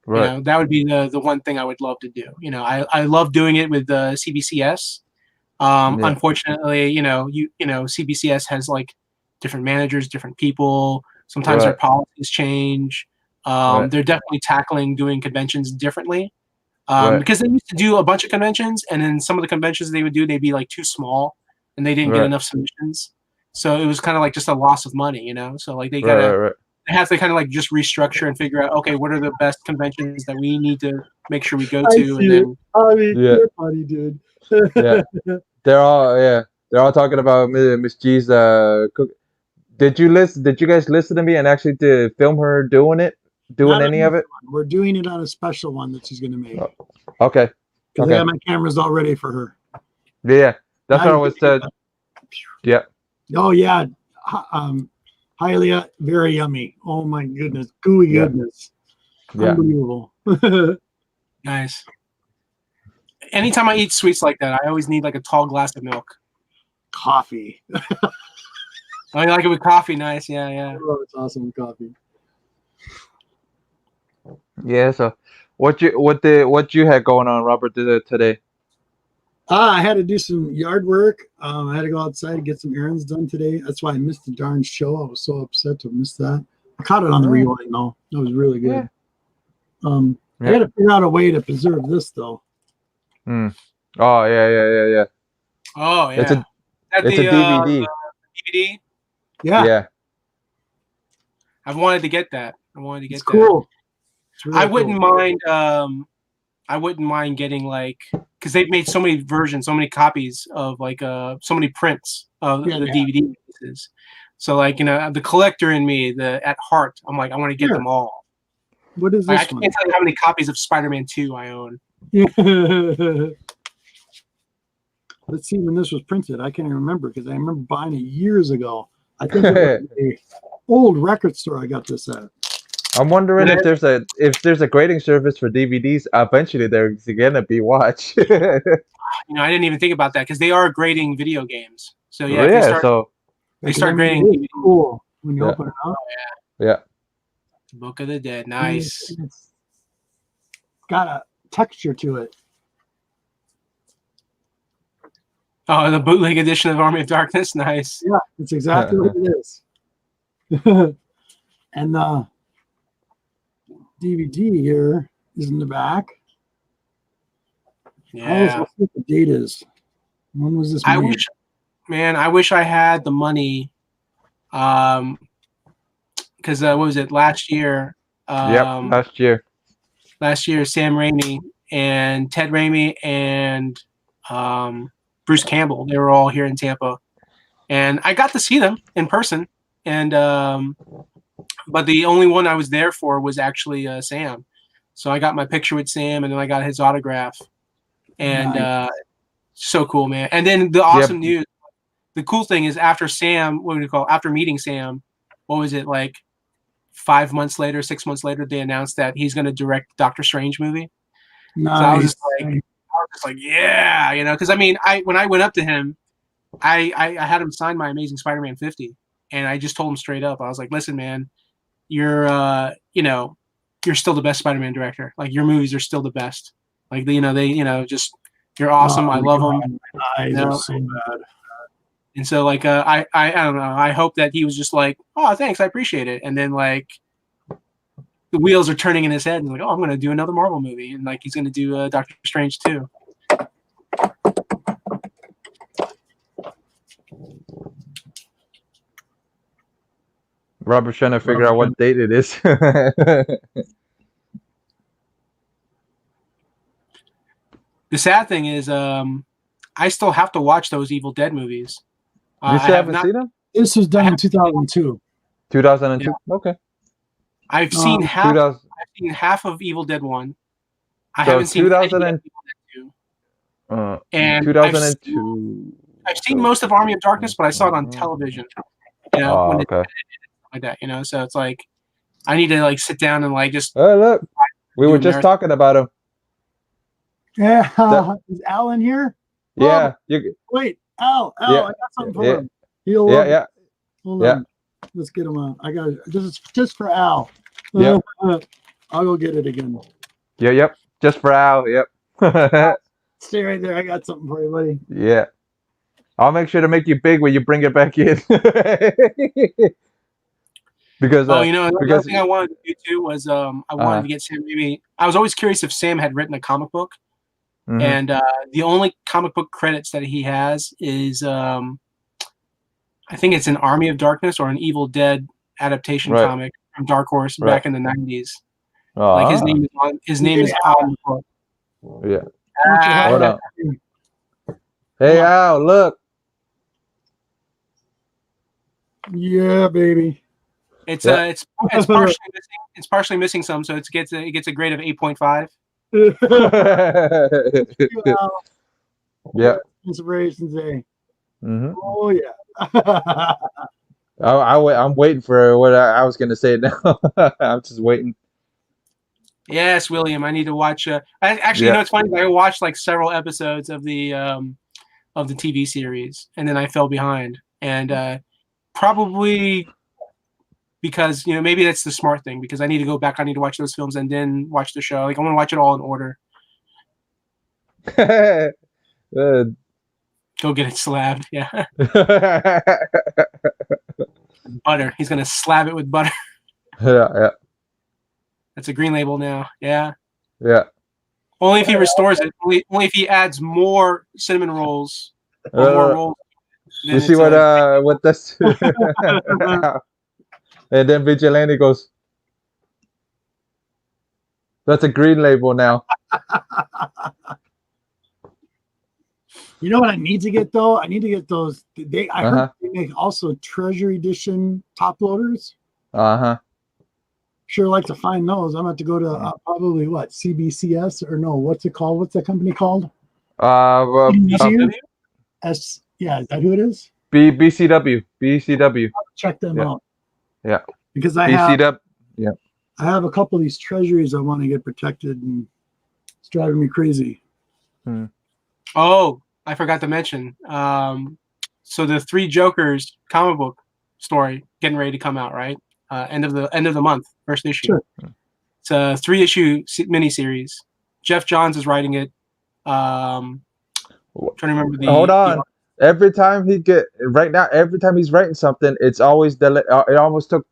Right. That would be the one thing I would love to do. I love doing it with CBCS. Unfortunately, CBCS has like different managers, different people. Sometimes their policies change. They're definitely tackling doing conventions differently. Because they used to do a bunch of conventions, and then some of the conventions they would do, they'd be like too small, and they didn't get enough submissions. So it was kind of like just a loss of money, So like they gotta, they have to kind of like just restructure and figure out, okay, what are the best conventions that we need to make sure we go to, and then. I mean, you're funny, dude. Yeah, they're all talking about Miss G's cook. Did you guys listen to me and actually to film her doing any of it? We're doing it on a special one that she's going to make. Okay. Because I got my cameras all ready for her. Yeah, that's what I was said. Yeah. Oh yeah, Hylia, very yummy. Oh my goodness, gooey goodness. Yeah. Unbelievable. Nice. Anytime I eat sweets like that, I always need like a tall glass of milk. Coffee. Oh, you like it with coffee? Nice. Yeah. Oh, it's awesome with coffee. Yeah. So, what you had going on, Robert, today? I had to do some yard work. I had to go outside and get some errands done today. That's why I missed the darn show. I was so upset to miss that. I caught it on the rewind though. That was really good. I got to figure out a way to preserve this though. Oh yeah. Oh yeah. It's a DVD. DVD. Yeah. I've wanted to get that. It's cool. It's really I wouldn't mind. I wouldn't mind getting like, because they've made so many versions, so many copies of like so many prints of the DVD pieces. So like the collector in me, at heart, I'm like I want to get them all. What is I this can't tell you how many copies of Spider-Man 2 I own. one? Let's see when this was printed. I can't even remember because I remember buying it years ago. I think it was an old record store I got this at. I'm wondering if there's a grading service for DVDs. Eventually, there's gonna be watch. You know, I didn't even think about that because they are grading video games. So yeah, if they start grading really cool when you open it up. Yeah. Book of the Dead, nice. It's got a texture to it. Oh, the bootleg edition of Army of Darkness, nice. Yeah, it's exactly what it is. And the DVD here is in the back. Yeah. Let's see what the date is. When was this made? I wish I had the money. Because what was it, last year? Last year. Last year, Sam Raimi and Ted Raimi and Bruce Campbell, they were all here in Tampa. And I got to see them in person. And but the only one I was there for was actually Sam. So I got my picture with Sam, and then I got his autograph. And Nice. so cool, man. And then the awesome news, the cool thing is after meeting Sam, what was it, like 6 months later, they announced that he's going to direct Doctor Strange movie. Nice. So I was just like, yeah, you know, because I mean, when I went up to him, I had him sign my Amazing Spider-Man 50, and I just told him straight up, I was like, listen, man, you're still the best Spider-Man director. Like, your movies are still the best. Like, just, you're awesome. I love them. My eyes are so bad. And so, like, I don't know. I hope that he was just like, oh, thanks, I appreciate it. And then, like, the wheels are turning in his head, and like, oh, I'm going to do another Marvel movie, and like, he's going to do Doctor Strange too. Robert's trying to figure out what date it is. The sad thing is, I still have to watch those Evil Dead movies. You still haven't seen them? This was done in 2002. 2002. Yeah. Okay. I've seen half. I've seen half of Evil Dead 1. I haven't seen Evil Dead 2. And 2002. I've seen most of Army of Darkness, but I saw it on television. You know, when okay. Like that, you know. So it's like I need to like sit down and like just. Oh, look, we were just talking about him. Yeah, is Al in here? Yeah. Wait, Al, I got something for him. Yeah. Hold on. Let's get him on. I got it. This is just for Al. Yeah. I'll go get it again. Yeah. Yep. Just for Al. Yep. Stay right there. I got something for you, buddy. Yeah. I'll make sure to make you big when you bring it back in. Because the thing I wanted to do too was I wanted to get Sam Raimi. I was always curious if Sam had written a comic book, and the only comic book credits that he has is I think it's an Army of Darkness or an Evil Dead adaptation comic from Dark Horse back in the 90s. Like his name is on the book. Yeah. Hold on. Hey Al, look. Yeah, baby. It's partially missing some, so it gets a grade of 8.5. Yeah. Inspirations Day. Oh yeah. I'm waiting for what I was gonna say now. I'm just waiting. Yes, William. I need to watch. You know, it's funny. I watched like several episodes of the TV series, and then I fell behind, and probably because maybe that's the smart thing, because I need to go back. I need to watch those films and then watch the show. Like, I want to watch it all in order. Go get it slabbed. Yeah. Butter. He's gonna slab it with butter. Yeah. That's a Green Label now. Yeah. Yeah. Only if he restores it. Only if he adds more cinnamon rolls. Or more rolls. You see what this? And then Vigilante goes, "That's a Green Label now." You know what I need to get though? I need to get those. I heard they make also Treasure Edition top loaders. sure like to find those. I'm going to go to probably what, CBCS or no? What's it called? What's that company called? Well, CBCU? Yeah, is that who it is? BCW. Check them out. Yeah. Because I have a couple of these treasuries I want to get protected, and it's driving me crazy. Oh, I forgot to mention. So the Three Jokers comic book story getting ready to come out, right? End of the month, first issue. Sure. It's a 3-issue miniseries. Jeff Johns is writing it. Trying to remember the. Hold on. Every time he's writing something, it's always it almost took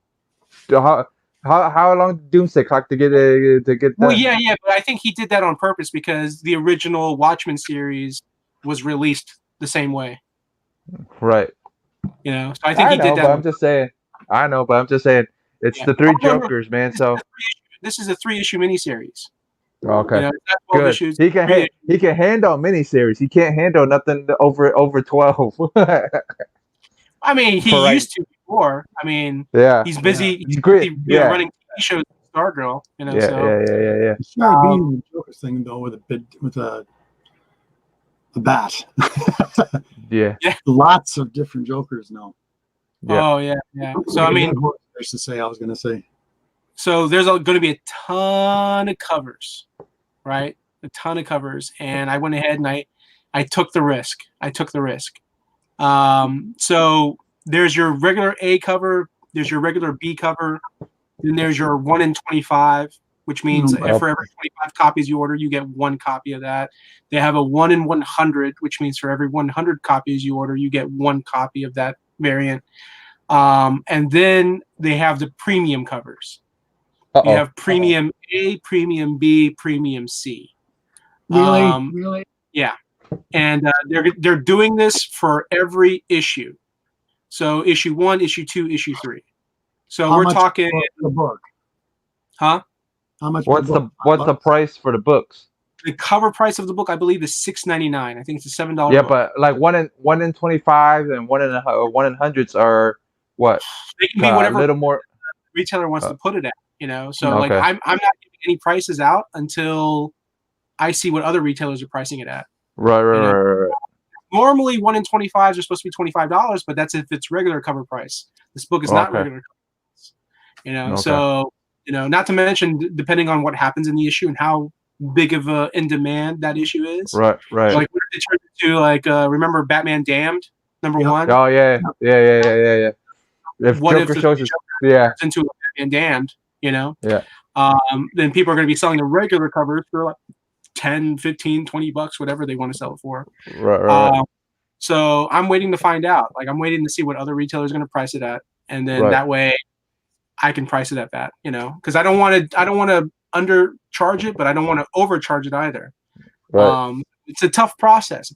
how long did Doomsday Clock to get done? Well, yeah, but I think he did that on purpose because the original Watchmen series was released the same way. Right. You know, so I think he did that. But I'm just saying. I know, but I'm just saying it's the Three Jokers, man. So this is a 3-issue miniseries. Okay. You know, good. Issues, he can handle miniseries. He can't handle nothing over 12. I mean, he used to before. I mean, he's busy. He's great. Running TV shows with Stargirl. You know, yeah. It's not being the Joker's thing though with a bat. yeah. Lots of different Jokers now. Yeah. Oh yeah. So I mean, there's to say. I was going to say. So there's going to be a ton of covers, right? A ton of covers, and I went ahead and I took the risk. So there's your regular A cover, there's your regular B cover, then there's your 1 in 25, which means for every 25 copies you order, you get 1 copy of that. They have a 1 in 100, which means for every 100 copies you order, you get 1 copy of that variant. And then they have the premium covers. You have Premium A, Premium B, Premium C. Really? Yeah. And they're doing this for every issue. So issue 1, issue 2, issue 3. So we're talking the book. Huh? How much? What's the price for the books? The cover price of the book, I believe, is $6.99. I think it's a $7. Yeah, book. but like 1 in 25 and 1 in hundreds are what? They can be whatever a little more retailer wants to put it at. You know, so like I'm not giving any prices out until I see what other retailers are pricing it at. Right. Normally 1 in 25s are supposed to be $25, but that's if it's regular cover price. This book is not regular cover price. You know, so not to mention depending on what happens in the issue and how big of a in demand that issue is. Right. Like what if it turned into remember Batman Damned #1? Oh yeah. If what Joker if shows turns into a Batman Damned? You know? Yeah. Then people are going to be selling the regular covers for like $10, $15, $20, whatever they want to sell it for. Right. So I'm waiting to find out. Like I'm waiting to see what other retailers are going to price it at, and then that way I can price it at that. You know, because I don't want to undercharge it, but I don't want to overcharge it either. Right. It's a tough process.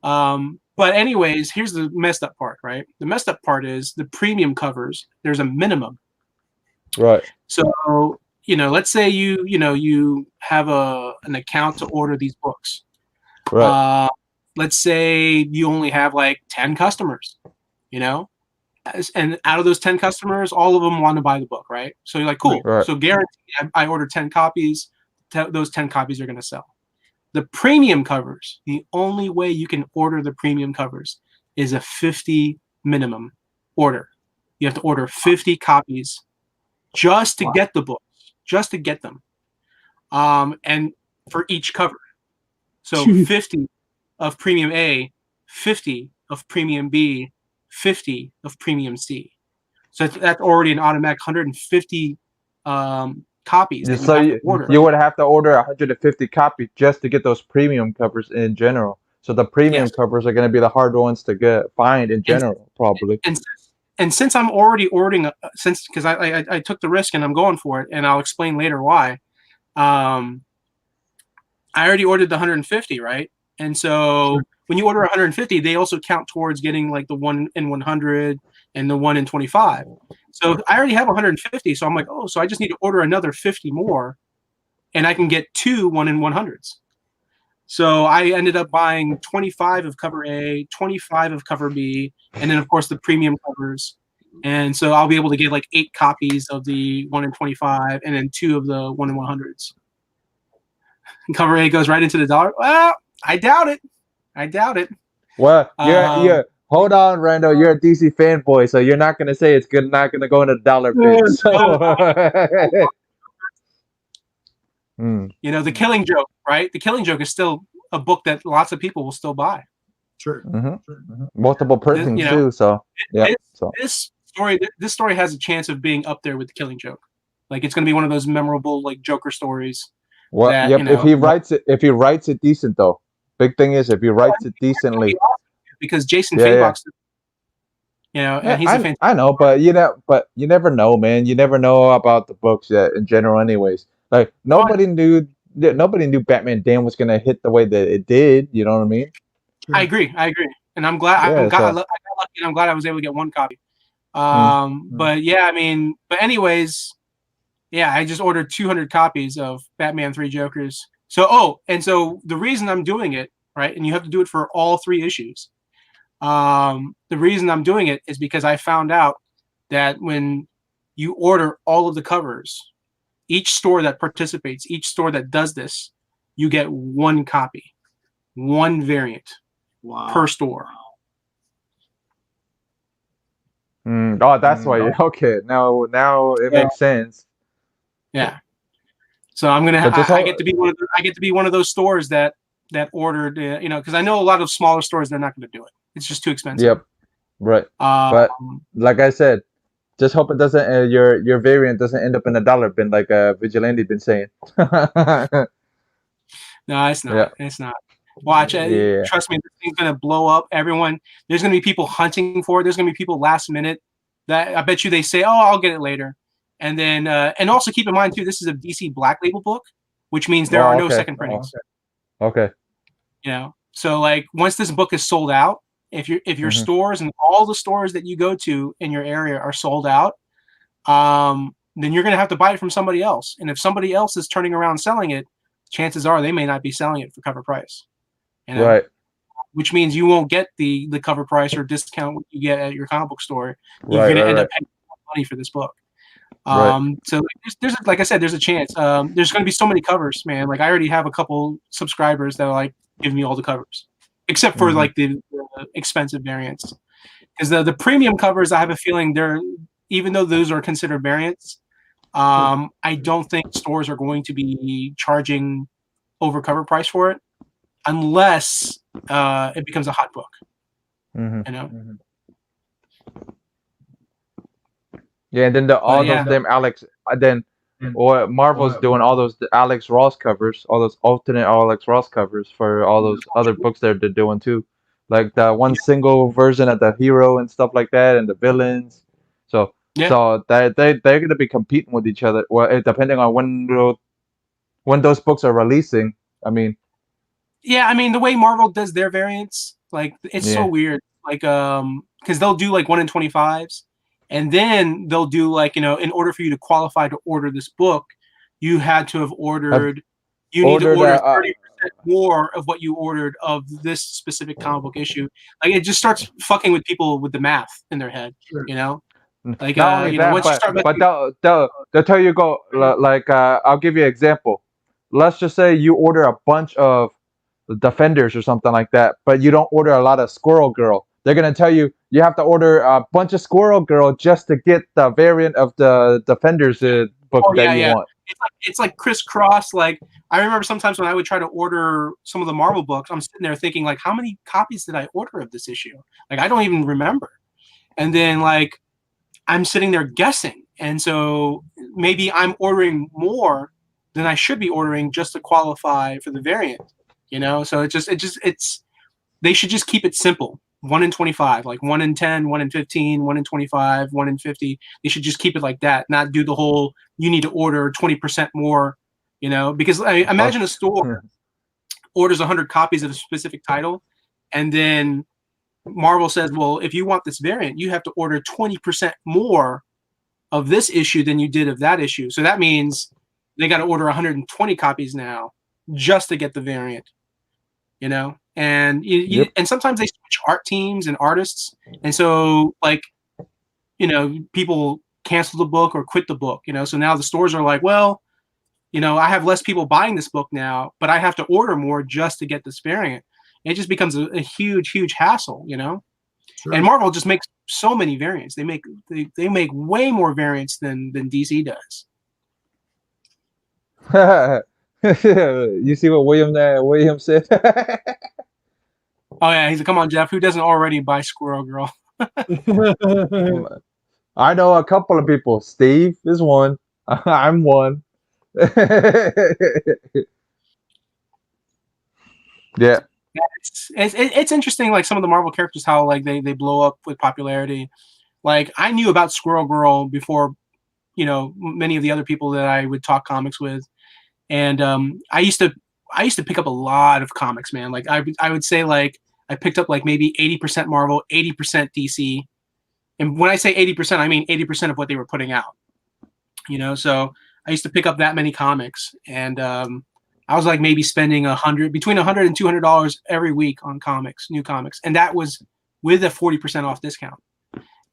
But anyways, here's the messed up part, right? The messed up part is the premium covers. There's a minimum. Right. So, let's say you have an account to order these books. Right. Let's say you only have like 10 customers, and out of those 10 customers, all of them want to buy the book, right? So you're like, cool. Right. So guarantee I order 10 copies. Those 10 copies are going to sell. The premium covers, the only way you can order the premium covers is a 50 minimum order. You have to order 50 copies just to get the books, just to get them. And for each cover. So 50 of premium A, 50 of premium B, 50 of premium C. So that's already an automatic 150 copies. So you would have to order 150 copies just to get those premium covers in general. So the premium covers are going to be the hard ones to find in general, probably. And since I'm already ordering, because I took the risk and I'm going for it, and I'll explain later why. I already ordered the 150, right? And so when you order 150, they also count towards getting like the 1 in 100 and the 1 in 25. So I already have 150. So I'm like, so I just need to order another 50 more, and I can get 2 1 in 100s. So I ended up buying 25 of cover A, 25 of cover B, and then of course the premium covers. And so I'll be able to get like 8 copies of the 1 in 25 and then 2 of the 1 in 100s. And cover A goes right into the dollar. Well, I doubt it. I doubt it. Well, you're hold on, Randall. You're a DC fanboy, so you're not gonna say it's good. Not gonna go in a dollar bin. So. You know, The Killing Joke, right? The Killing Joke is still a book that lots of people will still buy. Sure. Multiple printings too. So yeah. This story has a chance of being up there with The Killing Joke. Like it's going to be one of those memorable like Joker stories. Well, yep. You know, if he writes it decent though. Big thing is if he writes it decently. Because Jason Feinbach's, you know, and he's a fantastic. I know, but you never know, man. You never know about the books yet in general, anyways. Like nobody knew Batman Damn was gonna hit the way that it did. You know what I mean? I agree, and I'm glad. I got lucky, and I'm glad I was able to get 1 copy. But yeah, I mean, but anyways, yeah, I just ordered 200 copies of Batman 3 Jokers. So the reason I'm doing it, right, and you have to do it for all 3 issues. The reason I'm doing it is because I found out that when you order all of the covers, each store that participates, each store that does this, you get 1 copy, 1 variant per store. Oh, that's why. Okay, now it makes sense. Yeah. So I'm gonna. I get to be one of those stores that ordered. You know, because I know a lot of smaller stores, they're not going to do it. It's just too expensive. Yep. Right. But like I said, just hope it doesn't. Your variant doesn't end up in a dollar bin like Vigilante been saying. No, it's not. Yeah. It's not. Watch it. Trust me, this thing's gonna blow up. Everyone, there's gonna be people hunting for it. There's gonna be people last minute. That I bet you they say, "Oh, I'll get it later," and then and also keep in mind too, this is a DC Black Label book, which means there are no second printings. Okay. You know, so like once this book is sold out, if your stores and all the stores that you go to in your area are sold out, then you're gonna have to buy it from somebody else. And if somebody else is turning around selling it, chances are they may not be selling it for cover price. You know? Right. Which means you won't get the cover price or discount you get at your comic book store. You're going to end up paying money for this book. So there's like I said, there's a chance. There's going to be so many covers, man. Like I already have a couple subscribers that are like giving me all the covers, except for like the expensive variants. Because the premium covers, I have a feeling even though those are considered variants, I don't think stores are going to be charging over cover price for it. Unless it becomes a hot book, you know. Yeah, and then those damn Alex, or Marvel's doing all those Alex Ross covers, all those alternate Alex Ross covers for all those other books they're doing too, like the one single version of the hero and stuff like that, and the villains. So they're gonna be competing with each other. Well, depending on when those books are releasing. I mean. Yeah, I mean the way Marvel does their variants, like it's so weird. Like because they'll do like 1 in 25s, and then they'll do like, you know, in order for you to qualify to order this book, you had to have ordered. You need to order 30% more of what you ordered of this specific comic book issue. Like it just starts fucking with people with the math in their head, you know. Like once you start making, but they'll tell you like I'll give you an example. Let's just say you order a bunch of Defenders or something like that, but you don't order a lot of Squirrel Girl. They're gonna tell you have to order a bunch of Squirrel Girl just to get the variant of the Defenders book that you want. It's like crisscross. Like I remember sometimes when I would try to order some of the Marvel books, I'm sitting there thinking like, how many copies did I order of this issue? Like I don't even remember. And then like I'm sitting there guessing, and so maybe I'm ordering more than I should be ordering just to qualify for the variant. You know, so they should just keep it simple. 1 in 25, like 1 in 10, 1 in 15, 1 in 25, 1 in 50. They should just keep it like that, not do the whole, you need to order 20% more, you know, because I imagine a store orders 100 copies of a specific title. And then Marvel says, well, if you want this variant, you have to order 20% more of this issue than you did of that issue. So that means they got to order 120 copies now just to get the variant. You know, and and sometimes they switch art teams and artists, and so like, people cancel the book or quit the book, so now the stores are like, well, I have less people buying this book now, but I have to order more just to get this variant. And it just becomes a huge hassle, Sure. And Marvel just makes so many variants. They make way more variants than DC does. You see what William said? Oh yeah, he's like, come on, Jeff. Who doesn't already buy Squirrel Girl? I know a couple of people. Steve is one. I'm one. Yeah. It's interesting, like some of the Marvel characters, how like they blow up with popularity. Like I knew about Squirrel Girl before, many of the other people that I would talk comics with, and I used to pick up a lot of comics, man. Like I would say like I picked up like maybe 80% Marvel, 80% DC, and when I say 80%, I mean 80% of what they were putting out. So I used to pick up that many comics, and I was like maybe spending between $100 and $200 every week on comics, new comics, and that was with a 40% off discount.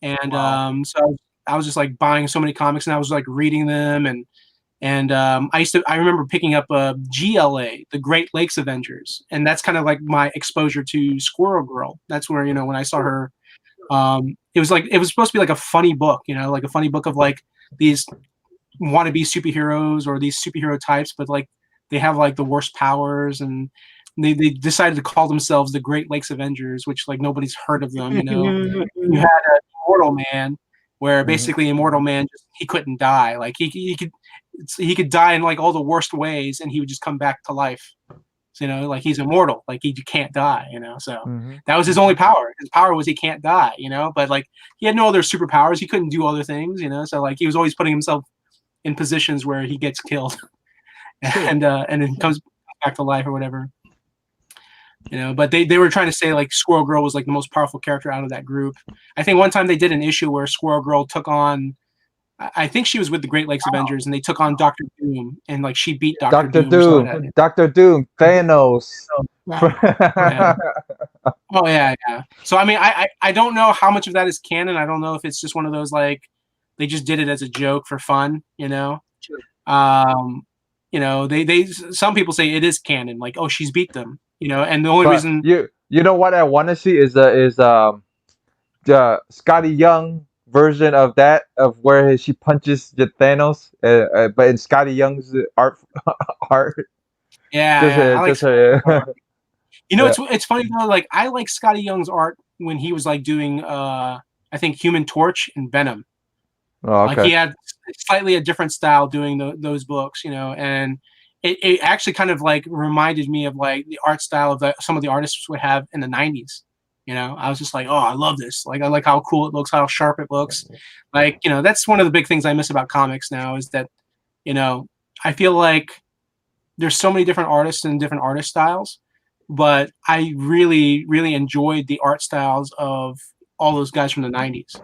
And Wow. So I was just like buying so many comics, and I was like reading them, and I remember picking up GLA, the Great Lakes Avengers, and that's kind of like my exposure to Squirrel Girl. That's where when I saw her, it was supposed to be like a funny book, like a funny book of like these wannabe superheroes or these superhero types, but like they have like the worst powers, and they decided to call themselves the Great Lakes Avengers, which like nobody's heard of them. You had an Immortal Man, where basically Immortal Man he couldn't die. Like he could die in like all the worst ways, and he would just come back to life. So, like he's immortal, like he can't die. So that was his only power. His power was he can't die. But like he had no other superpowers. He couldn't do other things. So like he was always putting himself in positions where he gets killed. And then comes back to life or whatever, but they were trying to say like Squirrel Girl was like the most powerful character out of that group. I think one time they did an issue where Squirrel Girl took on, I think she was with the Great Lakes Avengers, and they took on Dr. Doom, and like she beat Dr. Doom. Dr. Doom, Thanos. Yeah. Oh yeah. So I mean, I don't know how much of that is canon. I don't know if it's just one of those like they just did it as a joke for fun, Sure. They some people say it is canon, like, oh, she's beat them, and the only reason you know what I want to see is the Scotty Young version of that, of where she punches the Thanos, but in Scotty Young's art. Yeah, Yeah. It's funny though. Like I like Scotty Young's art when he was like doing I think Human Torch and Venom. Oh, okay. Like he had slightly a different style doing those books, and it actually kind of like reminded me of like the art style of some of the artists would have in the 90s. I was just like, oh, I love this. Like I like how cool it looks, how sharp it looks. Like, that's one of the big things I miss about comics now is that, I feel like there's so many different artists and different artist styles, but I really, really enjoyed the art styles of all those guys from the 90s,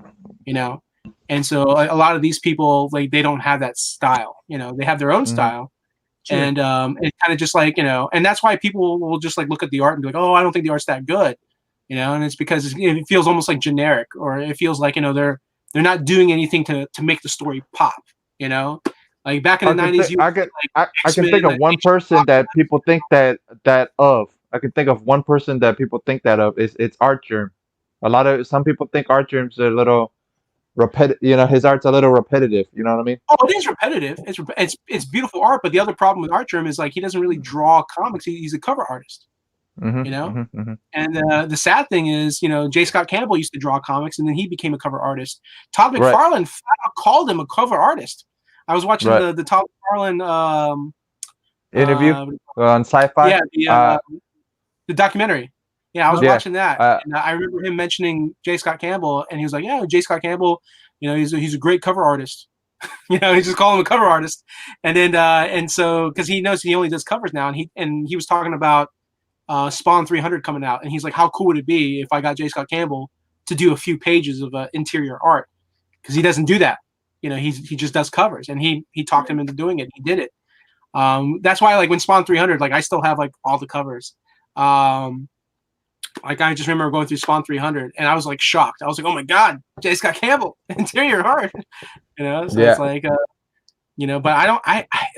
And so a lot of these people, like, they don't have that style, they have their own style. Sure. And it's kind of just like, and that's why people will just like look at the art and be like, oh, I don't think the art's that good, and it's because it feels almost like generic, or it feels like, they're not doing anything to make the story pop, like back in the 90s. I can think of one person that people think that of. I can think of one person that people think that of. It's Artgerm. Some people think Artgerm's a little repetitive. His art's a little repetitive. You know what I mean? Oh, it is repetitive. It's beautiful art, but the other problem with Artgerm is like he doesn't really draw comics. He's a cover artist. And the sad thing is, J. Scott Campbell used to draw comics, and then he became a cover artist. Todd McFarlane called him a cover artist. I was watching the Todd McFarlane interview on Sci-Fi. Yeah, the documentary. Yeah, I was watching that, and I remember him mentioning J. Scott Campbell, and he was like, "Yeah, J. Scott Campbell, he's a great cover artist." He just called him a cover artist, and then and so because he knows he only does covers now, and he was talking about Spawn 300 coming out, and he's like, how cool would it be if I got J. Scott Campbell to do a few pages of interior art, because he doesn't do that. He just does covers, and he talked him into doing it. He did it. That's why, like, when Spawn 300, like, I still have like all the covers. like I just remember going through Spawn 300, and I was like shocked. I was like, oh my god, J. Scott Campbell, interior art, So Yeah. it's like, but I don't.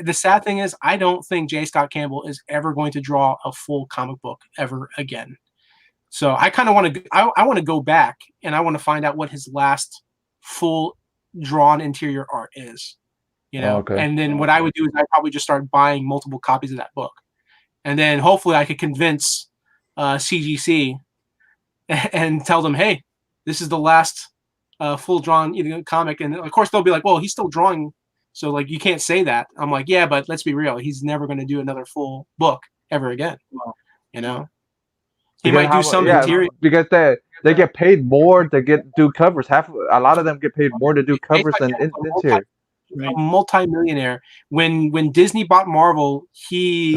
The sad thing is, I don't think J. Scott Campbell is ever going to draw a full comic book ever again. So I kind of want to. I want to go back and I want to find out what his last full drawn interior art is. Okay. And then what I would do is I'd probably just start buying multiple copies of that book, and then hopefully I could convince CGC and tell them, hey, this is the last full drawn comic, and of course they'll be like, well, he's still drawing, so like you can't say that. I'm like, yeah, but let's be real, he's never going to do another full book ever again. He might do some interior because they get paid more to do covers. A lot of them get paid more to do covers than interior. A multi-millionaire. When Disney bought Marvel, he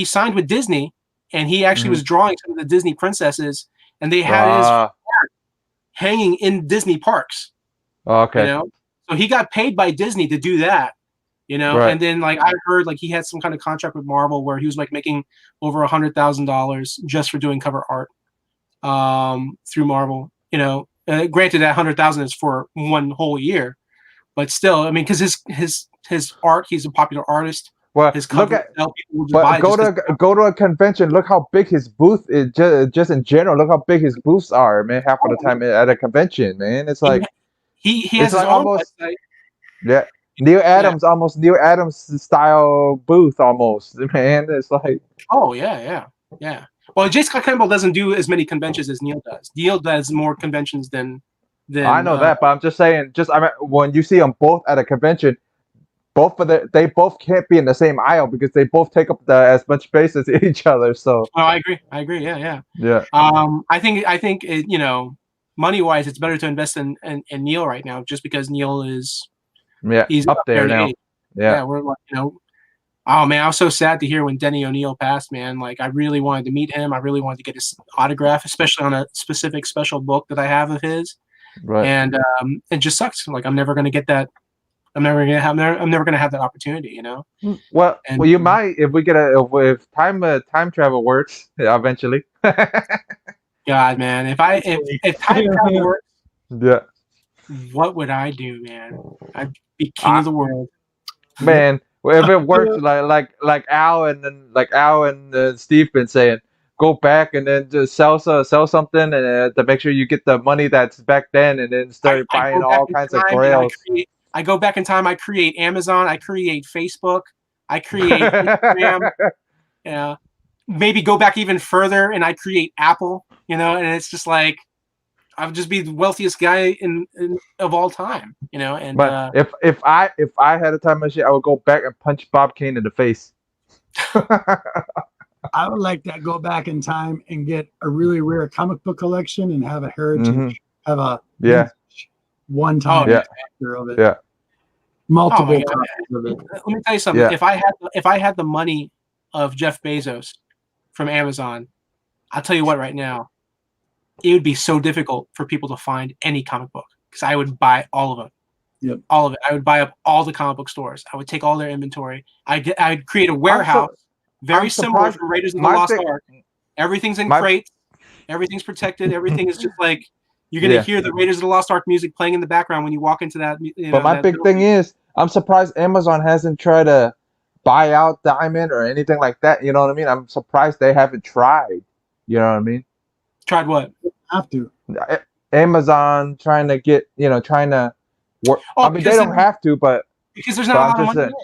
signed with Disney, and he actually was drawing some of the Disney princesses, and they had his art hanging in Disney parks. Okay. So he got paid by Disney to do that. Right. And then like I heard like he had some kind of contract with Marvel where he was like making over $100,000 just for doing cover art through Marvel. Granted that 100,000 is for one whole year, but still, I mean, because his art, he's a popular artist. Well, his go to a convention. Look how big his booth is. Just in general, look how big his booths are, man. Half of the time at a convention, man, it's like he has his own website. Yeah. Neil Adams style booth almost, man. It's like, oh yeah. Well, J. Scott Campbell doesn't do as many conventions as Neil does. Neil does more conventions than I know that, but I'm just saying. When you see them both at a convention, they both can't be in the same aisle because they both take up as much space as each other. So. Oh, I agree. Yeah. I think money wise, it's better to invest in Neil right now, just because Neil is. Yeah, he's up there now. Yeah, we're like, oh man, I was so sad to hear when Denny O'Neil passed, man. Like I really wanted to meet him. I really wanted to get his autograph, especially on a specific special book that I have of his. Right. And it just sucks. Like I'm never gonna get that. I'm never gonna have that opportunity. Well, you might if we get if time travel works eventually. God, man, if time travel works. Yeah. What would I do, man? I'd be king of the world. Man, if it works, like Al and Steve been saying, go back and then just sell something and to make sure you get the money that's back then, and then start buying all kinds of grails. I go back in time. I create Amazon. I create Facebook. I create Instagram. Maybe go back even further and I create Apple. And it's just like. I would just be the wealthiest guy of all time, And but if I had a time machine, I would go back and punch Bob Kane in the face. I would like to go back in time and get a really rare comic book collection and have a heritage, have a one time of it. Yeah, multiple copies of it. Let me tell you something. Yeah. If I had the money of Jeff Bezos from Amazon, I'll tell you what right now. It would be so difficult for people to find any comic book because I would buy all of them. Yep. All of it. I would buy up all the comic book stores. I would take all their inventory. I'd create a warehouse very similar to Raiders of the Lost Ark. Everything's in crates. Everything's protected. Everything is just like you're going to hear the Raiders of the Lost Ark music playing in the background when you walk into that. But my big thing is I'm surprised Amazon hasn't tried to buy out Diamond or anything like that. You know what I mean? I'm surprised they haven't tried. You know what I mean? Tried what? Have to. Amazon trying to work. Oh, I mean, they don't have to, but because there's not a lot of money in it.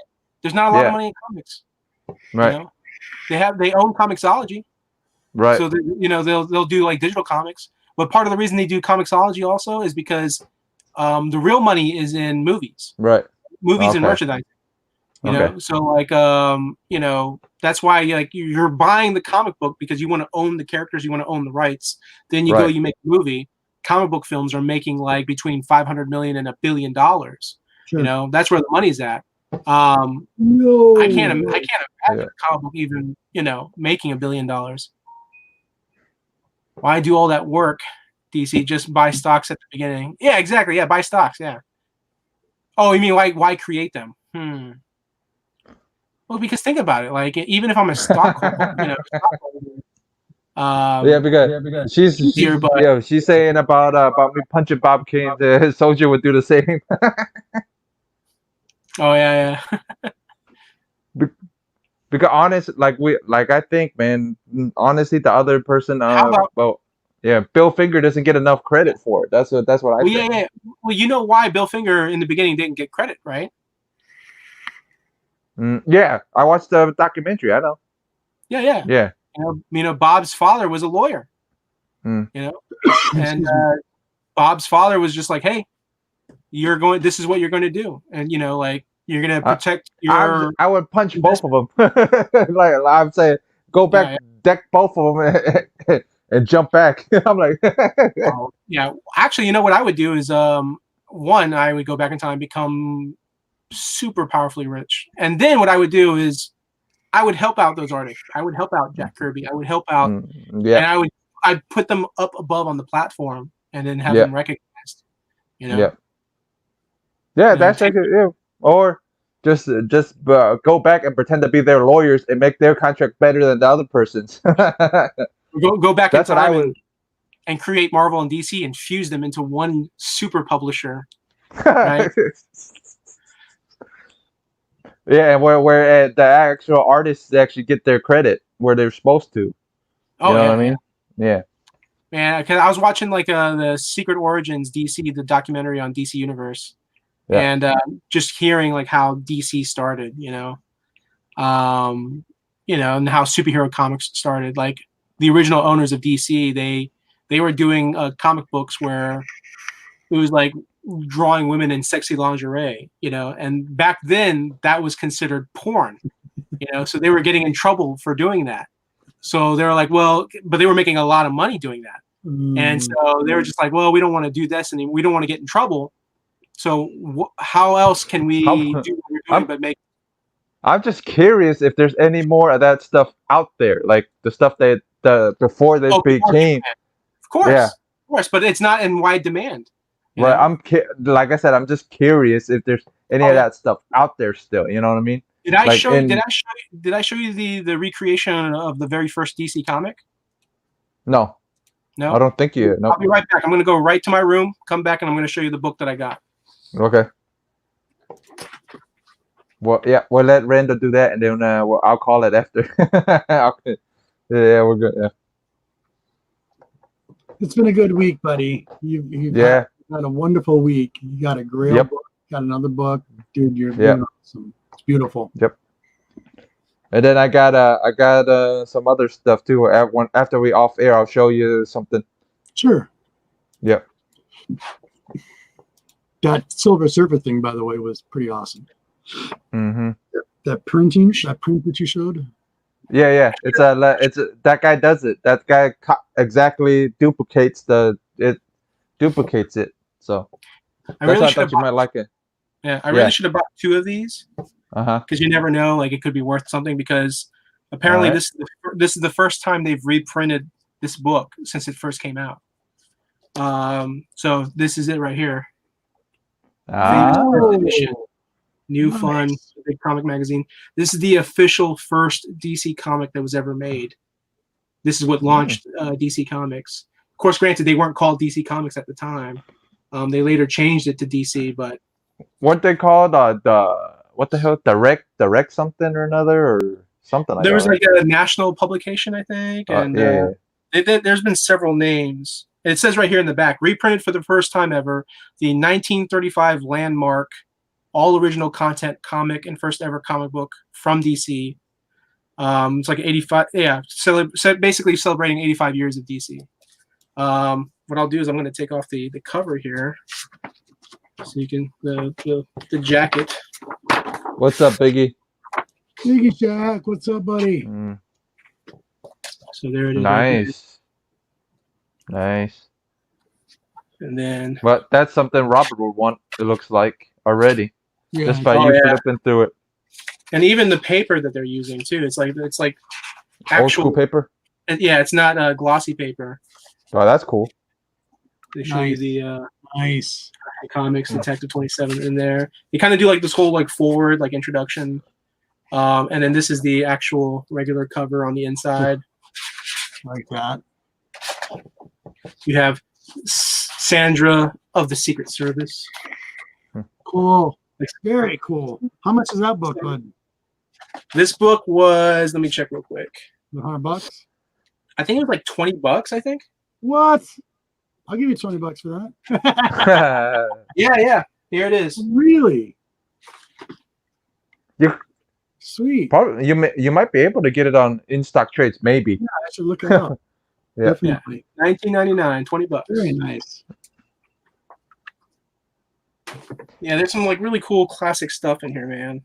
There's not a lot of money in comics. Right. They own Comixology. Right. So they'll do like digital comics. But part of the reason they do Comixology also is because the real money is in movies. Right. Movies and merchandising. You know, so like that's why like you're buying the comic book because you want to own the characters, you want to own the rights. Then you go, you make a movie. Comic book films are making like between $500 million and $1 billion. Sure. That's where the money's at. No, I can't imagine a comic book even making $1 billion. Why do all that work, DC? Just buy stocks at the beginning. Yeah, exactly. Yeah, buy stocks. Yeah. Oh, you mean why create them? Well, because think about it. Like, even if I'm a stockholder, Yeah, because she's easier, but yeah, she's saying about me punching Bob Kane. The soldier would do the same. oh yeah, Because honest, like I think, man, honestly, the other person, How about well, yeah, Bill Finger doesn't get enough credit for it. That's what I well, think. yeah. Well, you know why Bill Finger in the beginning didn't get credit, right? Yeah, I watched the documentary. I know. Yeah. Yeah. You know, Bob's father was a lawyer. Mm. You know, and Bob's father was just like, "Hey, this is what you're going to do, and you know, like you're going to protect your." I would punch both of them. Like I'm saying, go back, deck both of them, and jump back. I'm like, yeah. Actually, you know what I would do is, one, I would go back in time, become super powerfully rich, and then what I would do is, I would help out those artists. I would help out Jack Kirby. I would help out, and I'd put them up above on the platform, and then have them recognized. You know. Yeah, that's like yeah. Or just go back and pretend to be their lawyers and make their contract better than the other person's. Go back That's in what I time would. and create Marvel and DC and fuse them into one super publisher. Right? Yeah, and where the actual artists actually get their credit where they're supposed to. Oh, you know what I mean? Yeah. Man, because I was watching like the Secret Origins DC, the documentary on DC Universe, and just hearing like how DC started, you know, and how superhero comics started. Like the original owners of DC, they were doing comic books where it was like drawing women in sexy lingerie, you know, and back then that was considered porn, you know, so they were getting in trouble for doing that. So they were like, well, but they were making a lot of money doing that. And so they were just like, well, we don't want to do this and we don't want to get in trouble. So how else can we do what we're doing but make? I'm just curious if there's any more of that stuff out there, like the stuff that before they became. Of course, but it's not in wide demand. Right. Like I said, I'm just curious if there's any of that stuff out there still. You know what I mean? Did I show you the recreation of the very first DC comic? No. No. I don't think you. No. I'll be right back. I'm going to go right to my room, come back, and I'm going to show you the book that I got. Okay. Well, yeah, we'll let Randall do that, and then I'll call it after. Yeah, we're good. Yeah. It's been a good week, buddy. You've had a wonderful week. You got a Grail book, got another book, dude. You're doing awesome. It's beautiful. Yep. And then I got some other stuff too. After we off air, I'll show you something. Sure. Yep. That Silver Surfer thing, by the way, was pretty awesome. Mm-hmm. That print that you showed. Yeah. It's that guy does it. That guy exactly duplicates it. So I really thought you might like it. Yeah, I really should have bought 2 of these. Because you never know, like it could be worth something. Because apparently this is the first time they've reprinted this book since it first came out. So this is it right here. First edition. New Fun, big comic magazine. This is the official first DC comic that was ever made. This is what launched DC Comics. Of course, granted, they weren't called DC Comics at the time. They later changed it to DC, but weren't they called what the hell, direct something or another or something like that? There was like a national publication, I think, and there's been several names. It says right here in the back, reprinted for the first time ever, the 1935 landmark, all original content comic and first ever comic book from DC. It's like 85, basically celebrating 85 years of DC. What I'll do is I'm going to take off the cover here, so you can the jacket. What's up, Biggie? Biggie Jack, what's up, buddy? So there it is. Nice. And then, but that's something Robert would want. It looks like already, just by you flipping through it. And even the paper that they're using too. It's like actual old school paper. Yeah, it's not glossy paper. Oh, that's cool. They show you the nice comics, Detective 27 in there. They kind of do like this whole like forward like introduction, and then this is the actual regular cover on the inside. Like that. You have Sandra of the Secret Service. Cool. Very cool. How much is that book, bud? This book was, let me check real quick. $100? I think it was like $20, I think. What? I'll give you $20 for that. Yeah. Here it is. Really? You Sweet. probably you might be able to get it on in stock trades, maybe. Yeah, I should look it up. Yeah. Definitely. $19.99, $20. Very nice. Yeah, there's some like really cool classic stuff in here, man.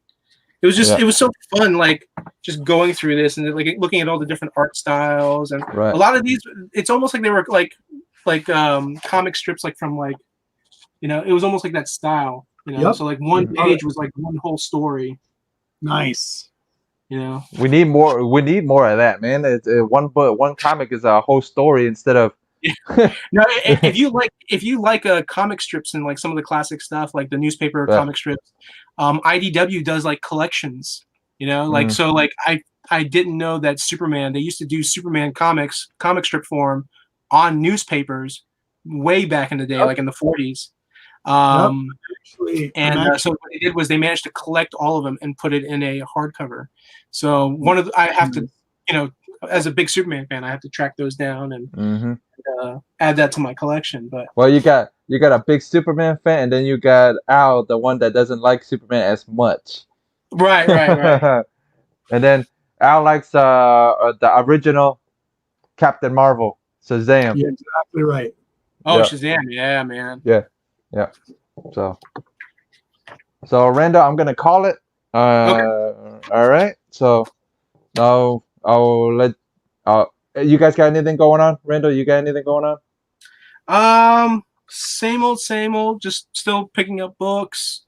It was just it was so fun, like just going through this and like looking at all the different art styles and Right. a lot of these. It's almost like they were like comic strips, like from like, you know, it was almost like that style, you know. Yep. So like one page was like one whole story. Nice. You know, We need more. We need more of that, man. It's one book, one comic is a whole story instead of. no, if you like comic strips and like some of the classic stuff, like the newspaper comic strips, IDW does like collections. You know, like so like I didn't know that Superman. They used to do Superman comic strip form on newspapers way back in the day, like in the 40s. Actually, So what they did was they managed to collect all of them and put it in a hardcover. So I have to, you know, as a big Superman fan, I have to track those down and add that to my collection. But well, you got a big Superman fan, and then you got Al, the one that doesn't like Superman as much. Right. And then Al likes the original Captain Marvel, Shazam. You're exactly right. Oh, Yeah. Shazam! Yeah, man. Yeah. So Randall, I'm gonna call it. Okay. All right. So now I'll let. You guys got anything going on, Randall? You got anything going on? Same old. Just still picking up books.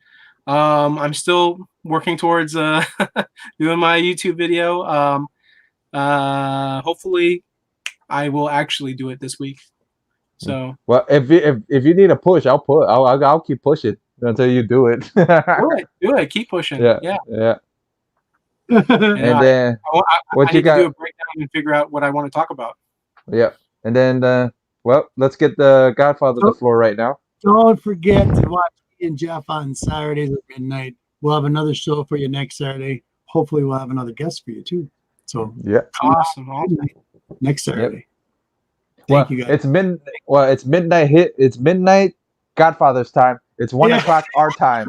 I'm still working towards doing my YouTube video. Hopefully, I will actually do it this week. So well, if you need a push, I'll keep pushing until you do it. do it. Keep pushing. Yeah. And then what you got? Do a breakdown and figure out what I want to talk about. Yeah, and then well, let's get the Godfather to the floor right now. Don't forget to watch me and Jeff on Saturdays at midnight. We'll have another show for you next Saturday. Hopefully, we'll have another guest for you too. So yeah, awesome. Next Saturday. Yep. Thank you guys. It's midnight hit. It's midnight Godfather's time. It's 1 o'clock our time.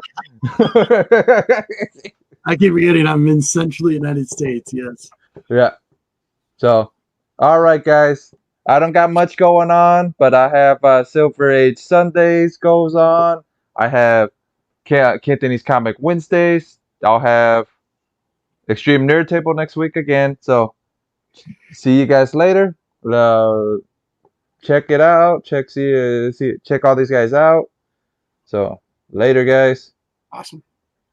I keep forgetting I'm in Central United States. Yes. Yeah. So, all right, guys. I don't got much going on, but I have Silver Age Sundays goes on. I have Kentonese Comic Wednesdays. I'll have Extreme Nerd Table next week again. So, see you guys later. Check it out. Check all these guys out. So, later, guys. Awesome.